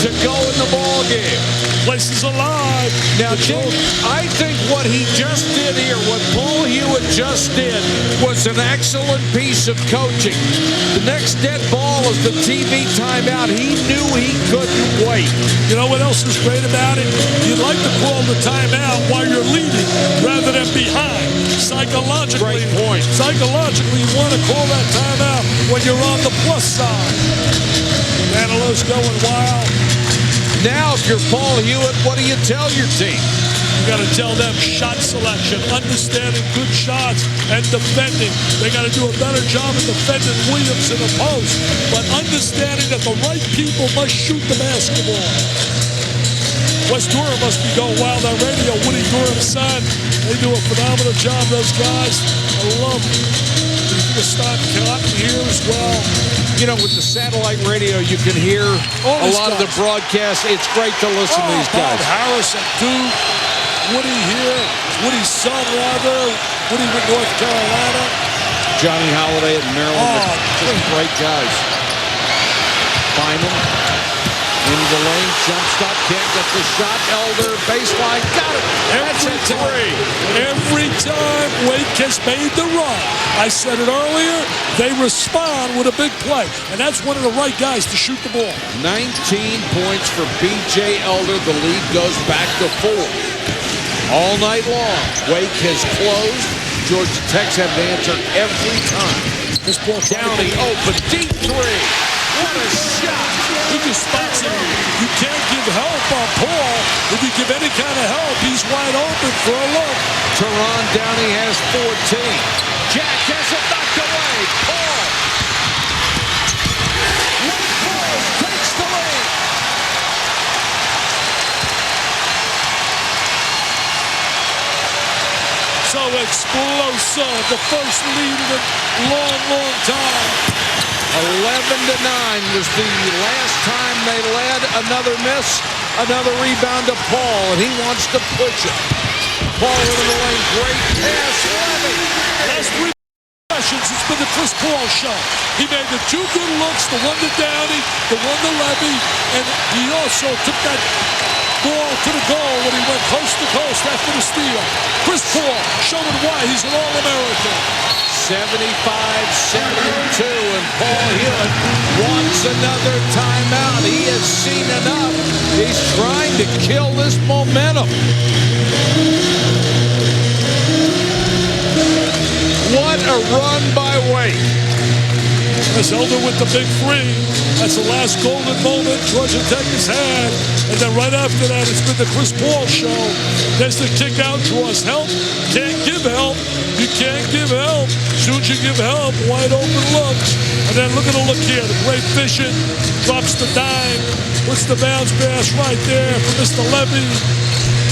to go in the ball game. Place is alive. Now, Jim, I think what he just did here, what Paul Hewitt just did, was an excellent piece of coaching. The next dead ball is the TV timeout. He knew he couldn't wait. You know what else is great about it? You'd like to call the timeout while you're leading rather than behind. Psychologically, Great point. Psychologically, you want to call that timeout when you're on the plus side. Danilus going wild. Now, if you're Paul Hewitt, what do you tell your team? You got to tell them shot selection, understanding good shots, and defending. They got to do a better job of defending Williams in the post, but understanding that the right people must shoot the basketball. West Durham must be going wild on radio. Woody Durham's son. They do a phenomenal job, those guys. I love them. to start cotton here as well. You know, with the satellite radio, you can hear a lot of the broadcasts. It's great to listen to these Bob guys. Harris and Duke, Woody here, Woody's son rather, Woody with North Carolina. Johnny Holiday at Maryland. Just great guys. Feynman into the lane, jump stop, can't get the shot. Elder, baseline, got it. That's a three. Every time Wake has made the run, I said it earlier, they respond with a big play. And that's one of the right guys to shoot the ball. 19 points for B.J. Elder. The lead goes back to 4. All night long, Wake has closed. Georgia Tech's had an answer every time. This ball Downey open, deep three. What a shot. He just spots it. You can't give help on Paul. If you give any kind of help, he's wide open for a look. Teron Downey has 14. Jack has it knocked away. Paul. Wake Forest takes the lead. So explosive. The first lead in a long, long time. 11-9 was the last time they led. Another miss, another rebound to Paul, and he wants to push it. Paul into the lane, great pass, Levy. Last 3 sessions, it's been the Chris Paul show. He made the 2 good looks, the one to Downey, the one to Levy, and he also took that ball to the goal when he went coast to coast after the steal. Chris Paul showing why he's an All-American. 75-72, and Paul Hewitt wants another timeout. He has seen enough. He's trying to kill this momentum. What a run by Wake. As Elder with the big 3. That's the last golden moment Georgia Tech has had. And then right after that, it's been the Chris Paul show. There's the kick out, draws help. Can't give help. You can't give help. Soon as you give help, wide open look. And then look at the look here. The great fishing. Drops the dime. Puts the bounce pass right there for Mr. Levy.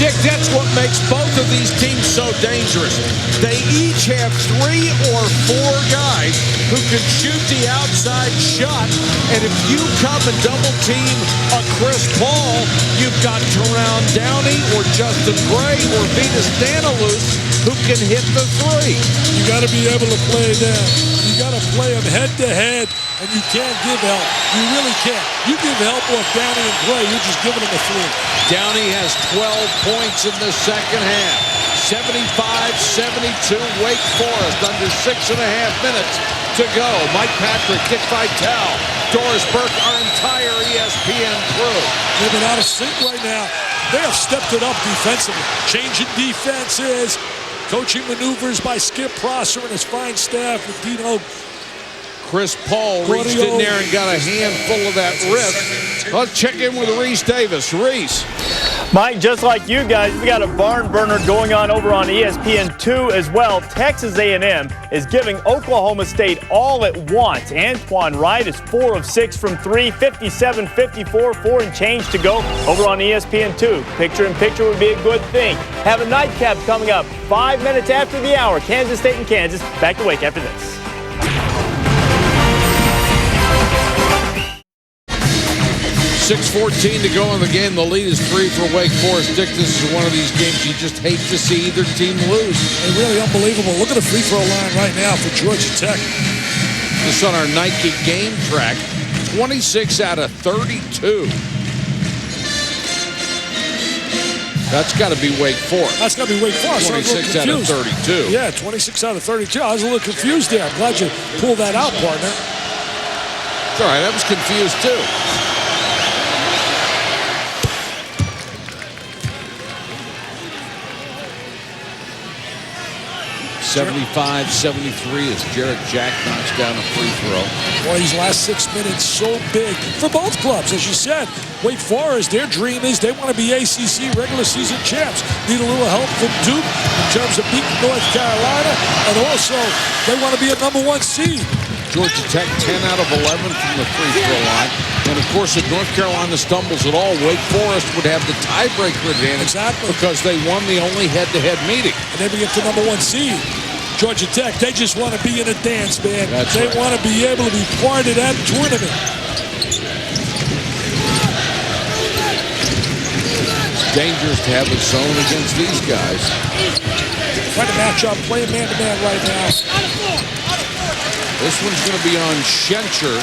Dick, that's what makes both of these teams so dangerous. They each have 3 or 4 guys who can shoot the outside shot. And if you come and double team a Chris Paul, you've got Teron Downey or Justin Gray or Venus Danilus who can hit the 3. You got to be able to play them. You got to play them head to head, and you can't give help. You really can't. You give help off Downey and Gray, you're just giving them a 3. Downey has 12 points in the second half. 75-72, Wake Forest under 6.5 minutes to go. Mike Patrick, Dick Vitale, Doris Burke, our entire ESPN crew. They've been out of sync right now. They have stepped it up defensively. Changing defenses, coaching maneuvers by Skip Prosser and his fine staff with Dino. Chris Paul reached in there and got a handful of that wrist. Let's check in with Reese Davis. Reese. Mike, just like you guys, we got a barn burner going on over on ESPN2 as well. Texas A&M is giving Oklahoma State all it wants. Antoine Wright is 4 of 6 from 3, 57-54, 4 and change to go over on ESPN2. Picture in picture would be a good thing. Have a nightcap coming up 5 minutes after the hour. Kansas State and Kansas. Back to Wake after this. 6:14 to go in the game. The lead is 3 for Wake Forest. Dick, this is one of these games you just hate to see either team lose. They're really unbelievable. Look at the free throw line right now for Georgia Tech. This on our Nike game track. 26 out of 32. That's got to be Wake Forest. That's got to be Wake Forest. 26 out of 32. Yeah, 26 out of 32. I was a little confused there. I'm glad you pulled that out, partner. It's all right. I was confused, too. 75-73 as Jarrett Jack knocks down a free throw. Boy, these last 6 minutes so big for both clubs. As you said, Wake Forest, their dream is they want to be ACC regular season champs. Need a little help from Duke in terms of beating North Carolina, and also they want to be a #1 seed. Georgia Tech 10 out of 11 from the free throw line. And, of course, if North Carolina stumbles at all, Wake Forest would have the tiebreaker advantage. Exactly. Because they won the only head-to-head meeting. And they get to #1 seed. Georgia Tech, they just want to be in a dance, man. That's they right. want to be able to be part of that tournament. It's dangerous to have a zone against these guys. Trying to match up, playing man-to-man right now. This one's going to be on Schencher,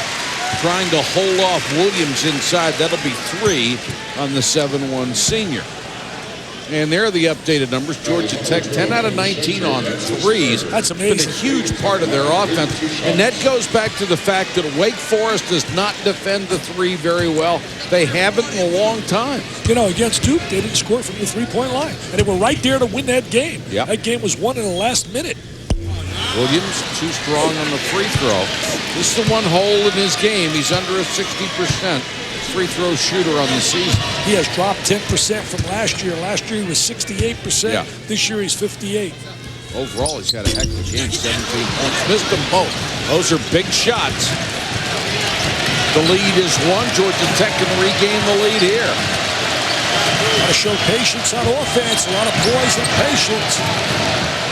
trying to hold off Williams inside. That'll be 3 on the 7-1 senior. And there are the updated numbers. Georgia Tech 10 out of 19 on threes. That's amazing. Been a huge part of their offense. And that goes back to the fact that Wake Forest does not defend the 3 very well. They haven't in a long time. You know, against Duke, they didn't score from the three-point line. And they were right there to win that game. Yep. That game was won in the last minute. Williams too strong on the free throw. This is the one hole in his game. He's under a 60% free throw shooter on the season. He has dropped 10% from last year. Last year he was 68%. Yeah. This year he's 58. Overall, he's had a heck of a game. 17 points. Missed them both. Those are big shots. The lead is 1. Georgia Tech can regain the lead here. Got to show patience on offense. A lot of poise and patience.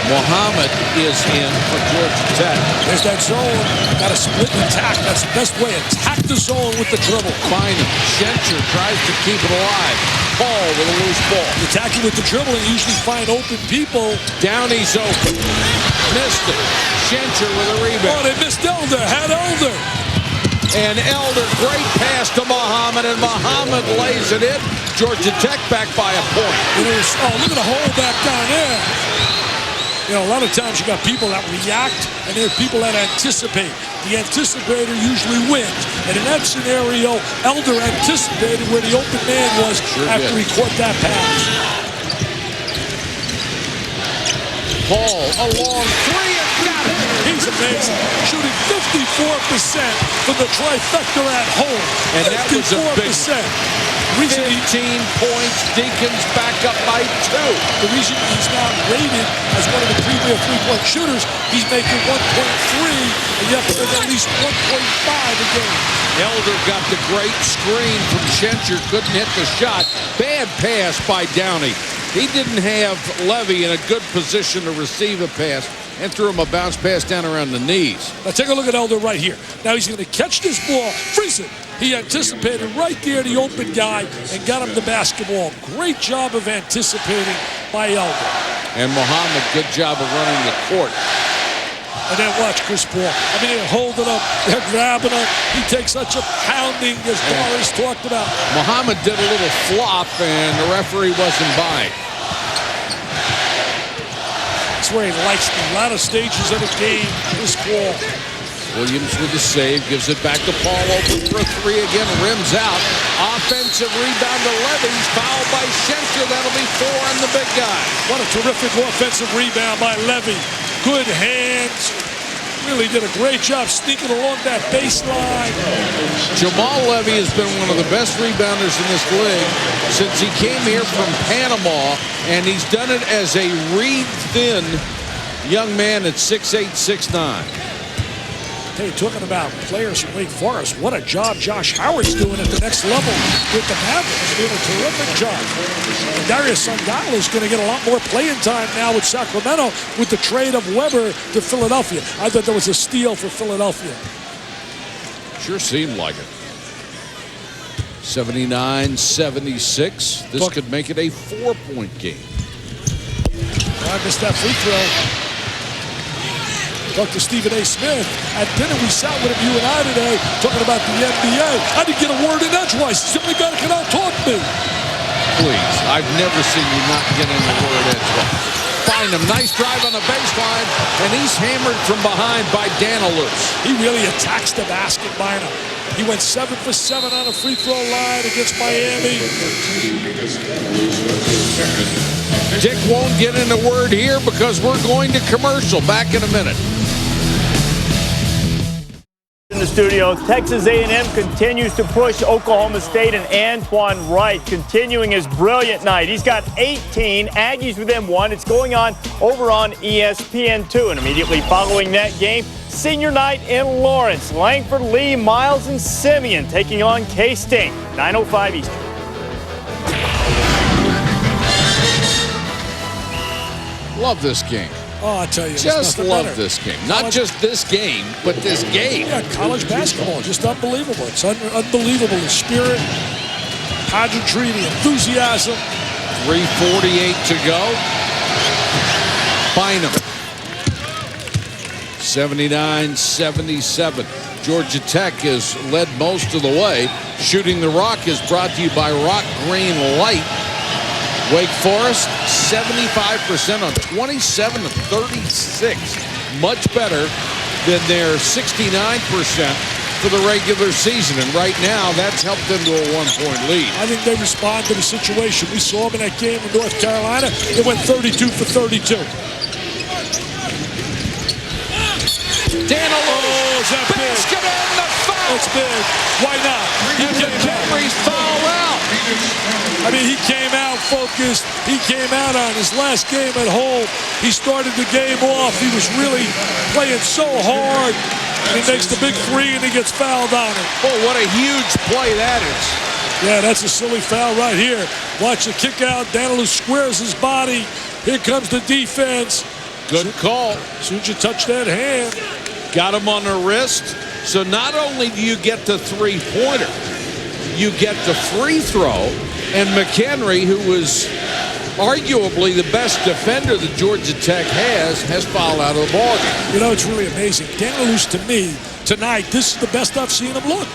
Muhammad is in for Georgia Tech. There's that zone. Got to split and attack. That's the best way. Attack the zone with the dribble. Finding Schencher tries to keep it alive. Paul with a loose ball. Attacking with the dribble and usually find open people. Downey's open. Missed it. Schencher with a Oh, rebound. they missed Elder. Had Elder. And Elder, great pass to Muhammad, and Muhammad lays it in. Georgia Tech back by a point. Oh, look at the hole back down there. You know, a lot of times you got people that react, and there are people that anticipate. The anticipator usually wins. And in that scenario, Elder anticipated where the open man was after he caught that pass. Paul, a long 3 and got it. He's amazing. Shooting 54% from the trifecta at home. And that was a big 15 points. Deacons back up by 2. The reason he's now rated as one of the premier three-point shooters, he's making 1.3, and you have to make at least 1.5 a game. Elder got the great screen from Schencher, couldn't hit the shot. Bad pass by Downey. He didn't have Levy in a good position to receive a pass and threw him a bounce pass down around the knees. Now take a look at Elder right here. Now he's going to catch this ball, freeze it. He anticipated right there the open guy and got him the basketball. Great job of anticipating by Elder. And Muhammad, good job of running the court. And then watch Chris Paul. I mean, they're holding up, they're grabbing him. He takes such a pounding, as Doris talked about. Muhammad did a little flop, and the referee wasn't by. That's where he likes the latter stages of the game, Chris Paul. Williams with the save, gives it back to Paul, open for a 3 again, rims out. Offensive rebound to Levy, fouled by Schencher. That'll be 4 on the big guy. What a terrific offensive rebound by Levy. Good hands. Really did a great job sneaking along that baseline. Jamal Levy has been one of the best rebounders in this league since he came here from Panama, and he's done it as a reed-thin young man at 6'8", 6'9". Hey, talking about players from Wake Forest, what a job Josh Howard's doing at the next level with the Mavericks. Doing a terrific job. And Darius Sangalo is going to get a lot more playing time now with Sacramento with the trade of Weber to Philadelphia. I thought that was a steal for Philadelphia. Sure seemed like it. 79-76. This could make it a 4-point game. I missed that free throw. Talked to Stephen A. Smith. At dinner, we sat with him, you and I today, talking about the NBA. I didn't get a word in edgewise. He's the only guy that can out-talk me. Please, I've never seen you not get in the word edgewise. Find him. Nice drive on the baseline, and he's hammered from behind by Danilus. He really attacks the basket, Bynum. He went 7 for 7 on a free throw line against Miami. Dick won't get in a word here because we're going to commercial. Back in a minute. In the studio, Texas A&M continues to push Oklahoma State, and Antoine Wright continuing his brilliant night. He's got 18, Aggies within 1. It's going on over on ESPN2. And immediately following that game, senior night in Lawrence. Langford, Lee, Miles, and Simeon taking on K-State. 9:05 Eastern. Love this game. Oh, I tell you, Just love better. this game. Not just this game, but this game. Yeah, college basketball, just unbelievable. It's unbelievable. The spirit, pageantry, the enthusiasm. 3:48 to go. Bynum. 79-77. Georgia Tech has led most of the way. Shooting the Rock is brought to you by Rock Green Light. Wake Forest, 75% on 27 of 36. Much better than their 69% for the regular season. And right now, that's helped them to a 1-point lead. I think they respond to the situation. We saw them in that game in North Carolina. It went 32 for 32. Danilus, basket and the foul. That's big. Why not? And McHenry's foul out. I mean, he came out focused. He came out on his last game at home. He started the game off. He was really playing so hard. And he makes the big three, and he gets fouled on it. Oh, what a huge play that is. Yeah, that's a silly foul right here. Watch the kick out. Danilus squares his body. Here comes the defense. Good call. As soon as you touch that hand. Got him on the wrist. So not only do you get the three-pointer, you get the free throw. And McHenry, who was arguably the best defender that Georgia Tech has fouled out of the ballgame. You know, it's really amazing. Danilus, to me, tonight, this is the best I've seen him look.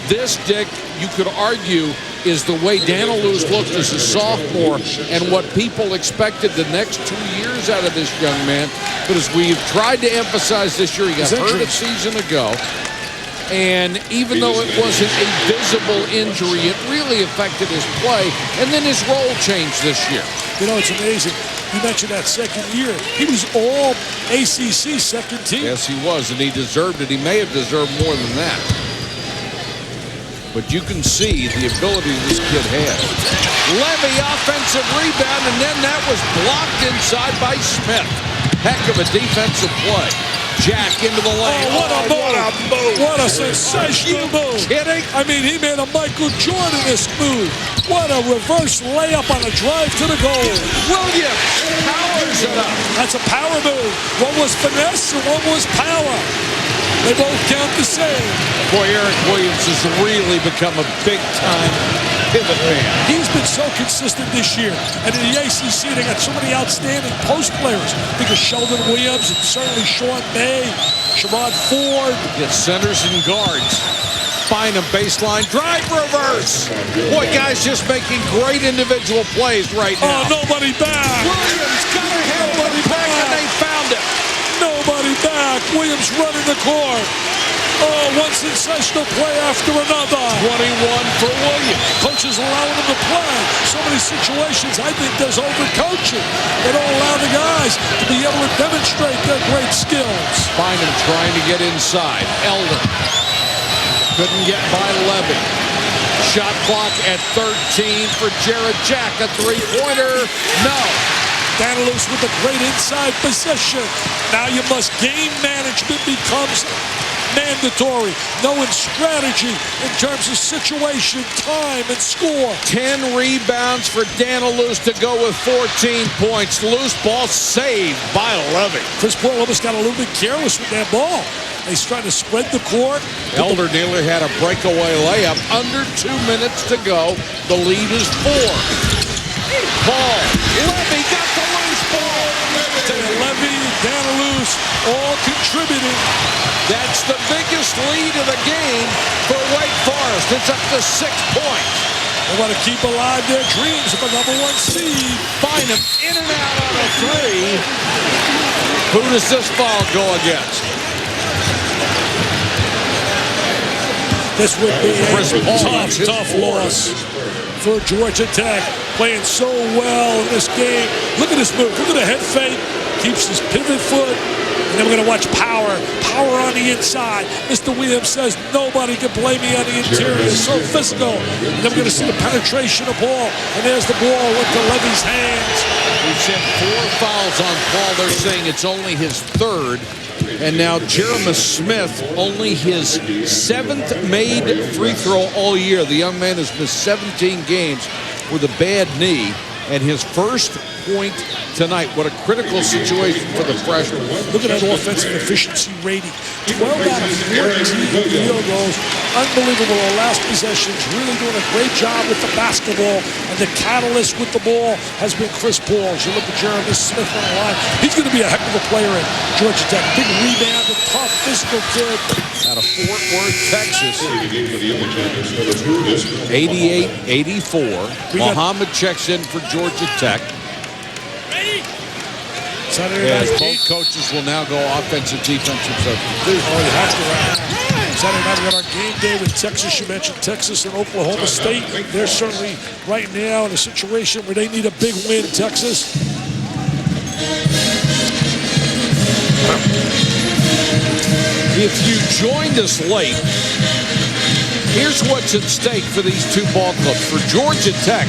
This, Dick, you could argue, is the way Danilus looked as a sophomore and what people expected the next 2 years out of this young man. But as we've tried to emphasize this year, he got hurt a season ago. And even though it wasn't a visible injury, it really affected his play. And then his role changed this year. You know, it's amazing. You mentioned that second year. He was all ACC second team. Yes, he was, and he deserved it. He may have deserved more than that. But you can see the ability this kid has. Levy, offensive rebound, and then that was blocked inside by Smith. Heck of a defensive play. Jack into the lane. Oh, what a move. What a sensational move. Kidding? I mean, he made a Michael Jordan-esque move. What a reverse layup on a drive to the goal. Williams powers it up. That's a power move. One was finesse and one was power. They both count the same. Boy, Eric Williams has really become a big-time pivot man. He's been so consistent this year. And in the ACC, they got so many outstanding post players. Think of Sheldon Williams and certainly Sean May, Sherrod Ford. Get centers and guards. Bynum baseline drive reverse. Boy, guys just making great individual plays right now. Oh, nobody back. Williams got a nobody back, and they found it. Nobody back. Williams running the court. Oh, one sensational play after another. 21 for Williams. Coaches allowing him to play. So many situations, I think there's overcoaching. They don't allow the guys to be able to demonstrate their great skills. Bynum trying to get inside. Elder couldn't get by Levy. Shot clock at 13 for Jarrett Jack. A three-pointer. No. Danilus with a great inside possession. Now you must game management becomes mandatory. Knowing strategy in terms of situation, time, and score. 10 rebounds for Danilus to go with 14 points. Loose ball saved by Levy. Chris Paul almost got a little bit careless with that ball. He's trying to spread the court. Elder nearly had a breakaway layup. Under 2 minutes to go. The lead is 4. Paul. Levy got the loose ball. Levy, Danilus, all contributing. That's the biggest lead of the game for Wake Forest. It's up to 6 points. They want to keep alive their dreams of a #1 seed. Bynum in and out on a three. Who does this foul go against? This would be Chris Paul. a tough loss for Georgia Tech. Playing so well in this game. Look at this move. Look at the head fake. Keeps his pivot foot. And then we're going to watch power. Power on the inside. Mr. Williams says nobody can play me on the interior. So physical. And then we're going to see the penetration of ball. And there's the ball into Levy's hands. We've seen 4 fouls on Paul. They're saying it's only his 3rd. And now Jeremy Smith, only his 7th made free throw all year. The young man has missed 17 games with a bad knee. and his first point tonight. What a critical situation for the freshman. Look at that offensive efficiency rating. 12 out of 14 field goals. Unbelievable. Our last possessions. Really doing a great job with the basketball. And the catalyst with the ball has been Chris Paul. As you look at Jeremy Smith on the line, he's going to be a heck of a player at Georgia Tech. Big rebound, a tough physical kid. Out of Fort Worth, Texas. 88-84. Muhammad checks in for Georgia Tech. Saturday night both coaches will now go offensive, defensive substitution. Oh, you have to right now. Saturday night we got our game day with Texas. You mentioned Texas and Oklahoma State. They're certainly right now in a situation where they need a big win, Texas. If you joined us late, here's what's at stake for these two ball clubs. For Georgia Tech,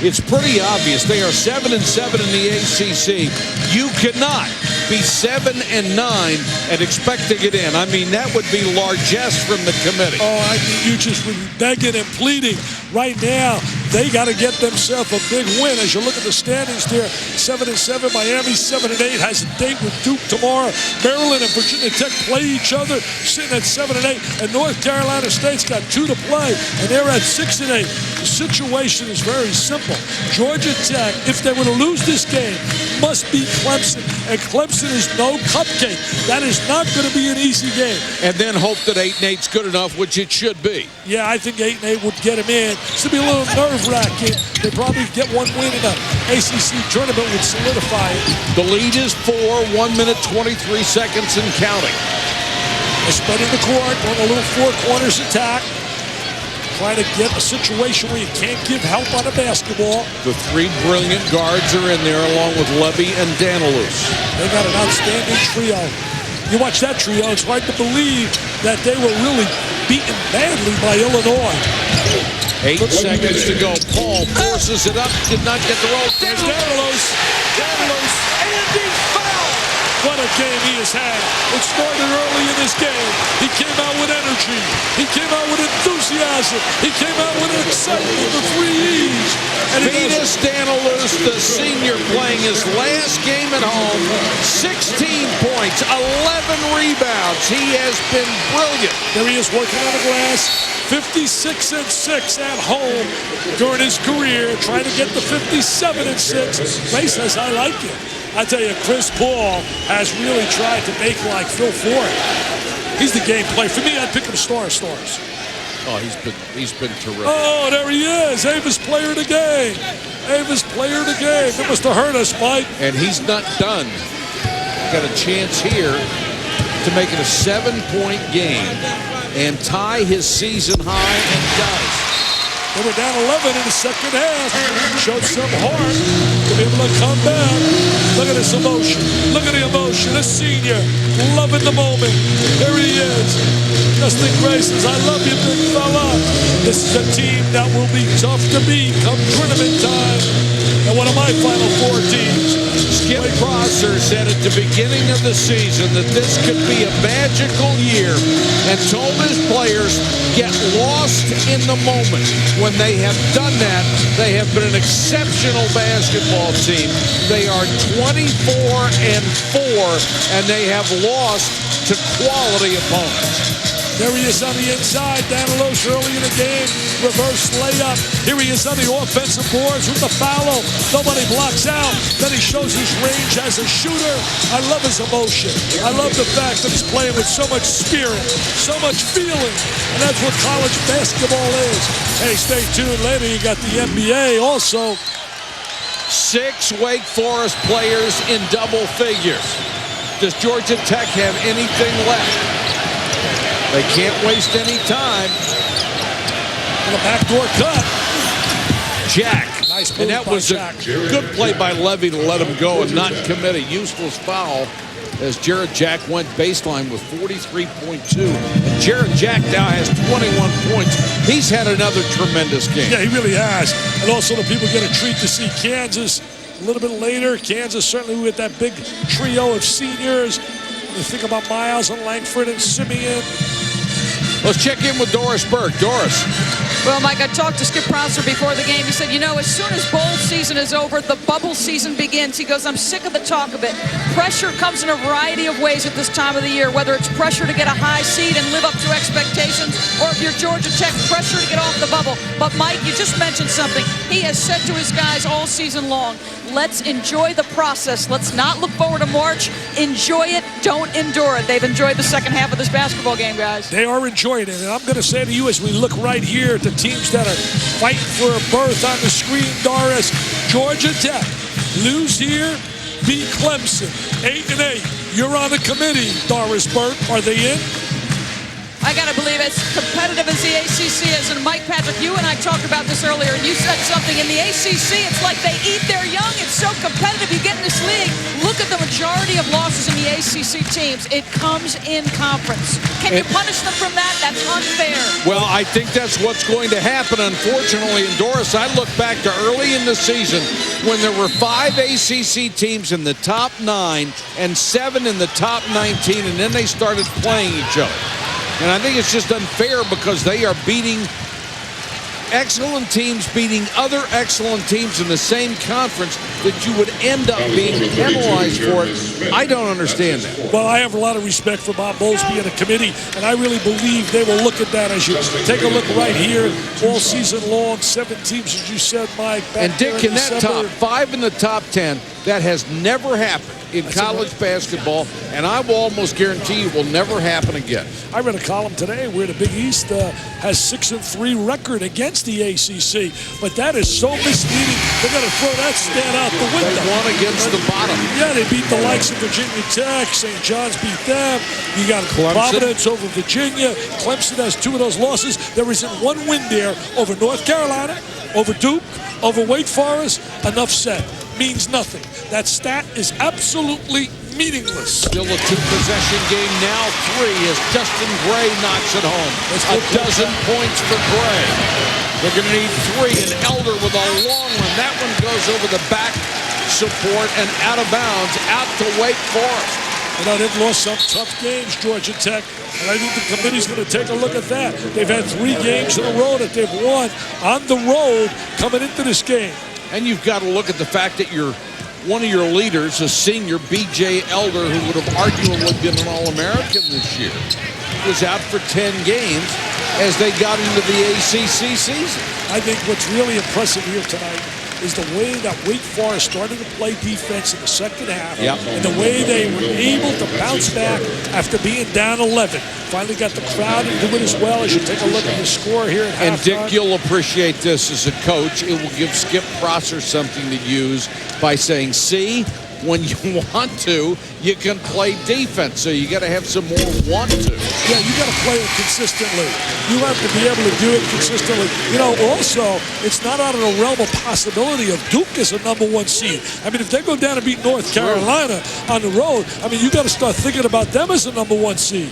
it's pretty obvious. They are 7-7 in the ACC. You cannot be 7-9 and expect to get in. I mean, that would be largesse from the committee. Oh, I mean, you just would be begging and pleading. Right now, they got to get themselves a big win. As you look at the standings there, 7-7. Miami 7-8 has a date with Duke tomorrow. Maryland and Virginia Tech play each other, sitting at 7-8. And North Carolina State's got 2 to play, and they're at 6-8. The situation is very simple. Georgia Tech, if they were to lose this game, must beat Clemson. And Clemson is no cupcake. That is not going to be an easy game. And then hope that 8-8's good enough, which it should be. Yeah, I think 8-8 would get him in. It's going to be a little nerve-wracking. They probably get one win in the ACC tournament would solidify it. The lead is 4, 1 minute, 23 seconds and counting. They're spreading the court, on a little four corners attack. Trying to get a situation where you can't give help on a basketball. The 3 brilliant guards are in there along with Levy and Danilus. They got an outstanding trio. You watch that trio, it's hard to believe that they were really beaten badly by Illinois. 8 seconds to go. Paul forces it up, did not get the roll. There's Danilus, and he's fouled. What a game he has had. It started early in this game. He came out with energy. He came out with enthusiasm. He came out with excitement, the 3 E's. And Venus Danilus, the senior, playing his last game at home. 16 points, 11 rebounds. He has been brilliant. There he is working on the glass. 56-6 at home during his career, trying to get to 57-6. Ray says, I like it. I tell you, Chris Paul has really tried to make like Phil Ford. He's the game player. For me, I'd pick him stars. Oh, he's been terrific. Oh, there he is. Avis player of the game. Avis player of the game. That must have hurt us, Mike. And he's not done. Got a chance here to make it a 7-point game and tie his season high, and does. They were down 11 in the second half. Showed some heart to be able to come back. Look at this emotion. Look at the emotion. A senior loving the moment. There he is. Justin Gray says, I love you, big fella. This is a team that will be tough to beat come tournament time. And one of my Final Four teams. Skip Prosser said at the beginning of the season that this could be a magical year and told his players, get lost in the moment. When they have done that, they have been an exceptional basketball team. They are 24-4, and they have lost to quality opponents. There he is on the inside. Danilus early in the game. Reverse layup. Here he is on the offensive boards with the foul. Nobody blocks out. Then he shows his range as a shooter. I love his emotion. I love the fact that he's playing with so much spirit, so much feeling. And that's what college basketball is. Hey, stay tuned. Later you got the NBA also. 6 Wake Forest players in double figures. Does Georgia Tech have anything left? They can't waste any time. And a backdoor cut. Jack. Nice move and that by was Jack. A good play by Levy to let him go and not commit a useless foul as Jarrett Jack went baseline with 43.2. And Jarrett Jack now has 21 points. He's had another tremendous game. Yeah, he really has. And also the people get a treat to see Kansas a little bit later. Kansas certainly with that big trio of seniors. You think about Miles and Langford and Simeon. Let's check in with Doris Burke. Doris. Well, Mike, I talked to Skip Prosser before the game. He said, as soon as bowl season is over, the bubble season begins. He goes, I'm sick of the talk of it. Pressure comes in a variety of ways at this time of the year, whether it's pressure to get a high seed and live up to expectations, or if you're Georgia Tech, pressure to get off the bubble. But, Mike, you just mentioned something. He has said to his guys all season long, let's enjoy the process. Let's not look forward to March. Enjoy it. Don't endure it. They've enjoyed the second half of this basketball game, guys. They are enjoying it. And I'm going to say to you, as we look right here at the teams that are fighting for a berth on the screen, Doris, Georgia Tech, lose here, beat Clemson, 8-8. You're on the committee, Doris Burke. Are they in? I got to believe it's competitive as the ACC is. And Mike Patrick, you and I talked about this earlier, and you said something. In the ACC, it's like they eat their young. It's so competitive. You get in this league, look at the majority of losses in the ACC teams. It comes in conference. Can you punish them from that? That's unfair. Well, I think that's what's going to happen, unfortunately. And Doris, I look back to early in the season when there were 5 ACC teams in the top 9 and 7 in the top 19, and then they started playing each other. And I think it's just unfair because they are beating excellent teams, beating other excellent teams in the same conference, that you would end up being penalized for it. I don't understand that. Well, I have a lot of respect for Bob Bowlesby and the committee, and I really believe they will look at that as you take a look right here. All season long, 7 teams, as you said, Mike. And Dick, in that top 5 in the top 10, that has never happened in college basketball, and I will almost guarantee you will never happen again. I read a column today where the Big East has 6-3 record against the ACC, but that is so misleading. They're going to throw that stat out the window. They won against the bottom. Yeah, they beat the likes of Virginia Tech. St. John's beat them. You got Providence over Virginia. Clemson has 2 of those losses. There isn't one win there over North Carolina, over Duke, over Wake Forest. Enough said. Means nothing. That stat is absolutely meaningless. Still a 2-possession game now. 3 as Justin Gray knocks it home. A dozen points for Gray. They're going to need 3, and Elder with a long one. That one goes over the back support and out of bounds, out to Wake Forest. They've lost some tough games, Georgia Tech, and I think the committee's going to take a look at that. They've had 3 games in a row that they've won on the road coming into this game. And you've got to look at the fact that one of your leaders, a senior, B.J. Elder, who would have arguably been an All-American this year, was out for 10 games as they got into the ACC season. I think what's really impressive here tonight is the way that Wake Forest started to play defense in the second half, and the way they were able to bounce back after being down 11. Finally got the crowd to do it as well as you take a look at the score here at halftime. And Dick, you'll appreciate this as a coach. It will give Skip Prosser something to use by saying, see, when you want to, you can play defense. So you got to have some more want to. Yeah, you got to play it consistently. You have to be able to do it consistently. Also, it's not out of the realm of possibility of Duke as a #1 seed. I mean, if they go down and beat North Carolina on the road, I mean, you got to start thinking about them as a #1 seed.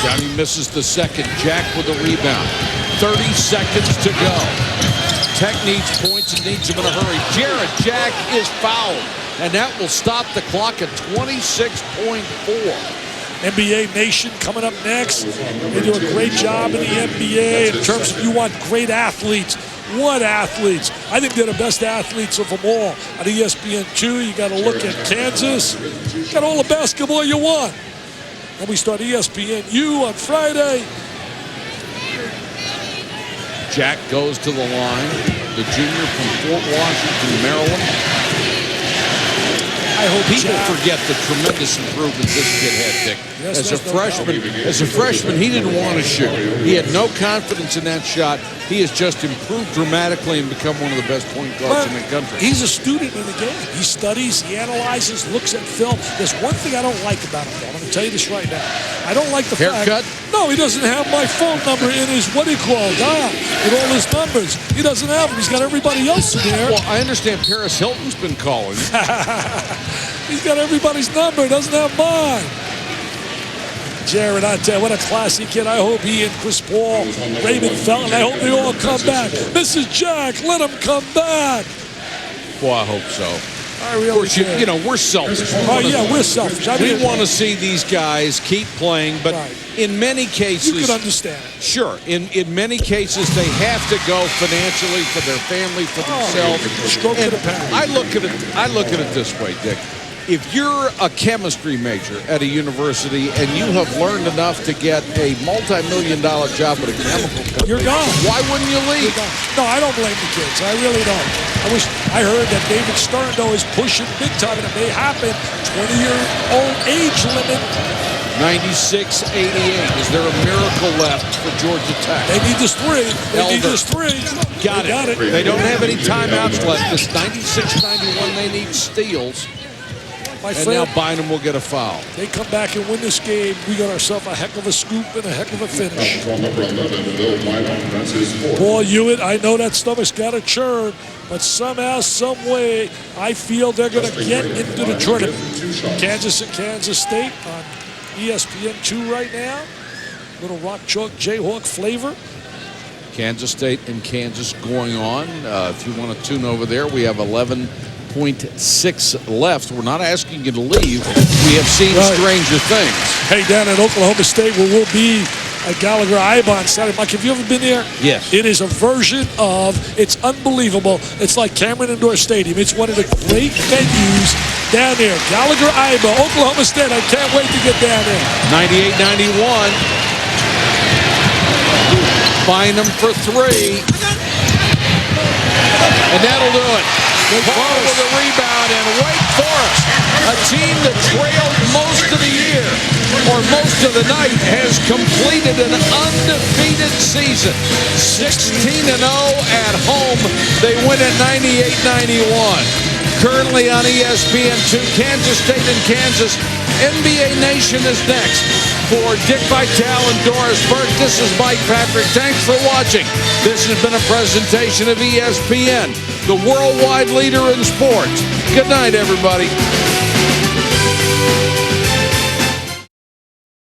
Johnny misses the second. Jack with a rebound. 30 seconds to go. Tech needs points and needs them in a hurry. Jarrett Jack is fouled, and that will stop the clock at 26.4. NBA Nation coming up next. They do a great job in the NBA in terms of you want great athletes. What athletes? I think they're the best athletes of them all. On ESPN2, you got to look at Kansas. You got all the basketball you want. And we start ESPNU on Friday. Jack goes to the line. The junior from Fort Washington, Maryland. I hope people forget the tremendous improvement this kid had, Dick. Yes, As a freshman, he didn't want to shoot. He had no confidence in that shot. He has just improved dramatically and become one of the best point guards in the country. He's a student in the game. He studies, he analyzes, looks at film. There's one thing I don't like about him, though. I'm going to tell you this right now. I don't like the haircut. No, he doesn't have my phone number in his with all his numbers. He doesn't have them. He's got everybody else in there. Well, I understand Paris Hilton's been calling. He's got everybody's number. He doesn't have mine. Jared, I tell you, what a classy kid. I hope he and Chris Paul, Raymond Felton, I hope they all come back. Mrs. Jack, let him come back. Well, I hope so. I really Of course, do. you know, we're selfish. Oh, yeah, we're selfish. I We mean, want to see these guys keep playing, but Right. in many cases, you can understand it. sure, in many cases, they have to go financially for their family, for themselves. Stroke to And the pad. I look at it this way, Dick. If you're a chemistry major at a university and you have learned enough to get a multi-million-dollar job at a chemical company, You're gone. why wouldn't you leave? No, I don't blame the kids. I really don't. I heard that David Stern, though, is pushing big time, and it may happen. 20-year-old age limit. 96-88. Is there a miracle left for Georgia Tech? They need this three. They need Elder. this three. Got They got it. They don't have any timeouts left. This 96-91, they need steals. My And friend, now Bynum will get a foul. they come back and win this game. We got ourselves a heck of a scoop and a heck of a finish. From number 11, Bill Bynum, that's his fourth. Paul Hewitt, I know that stomach's got to churn, but somehow, some way, I feel they're going to get into the tournament. Kansas and Kansas State on ESPN2 right now. Little rock chalk Jayhawk flavor. Kansas State and Kansas going on. If you want to tune over there, we have 11.6 left. We're not asking you to leave. We have seen Right. stranger things. Hey, down at Oklahoma State, where we'll be at Gallagher Iba on Saturday. Mike, have you ever been there? Yes. It is a version of, it's unbelievable. It's like Cameron Indoor Stadium. It's one of the great venues down there. Gallagher Iba, Oklahoma State. I can't wait to get down there. 98-91. Bynum for three. And that'll do it. Paul with a rebound, and Wake Forest, a team that trailed most of the year, or most of the night, has completed an undefeated season. 16-0 at home. They win at 98-91. Currently on ESPN2, Kansas State and Kansas. NBA Nation is next. For Dick Vitale and Doris Burke, this is Mike Patrick. Thanks for watching. This has been a presentation of ESPN, the worldwide leader in sports. Good night, everybody.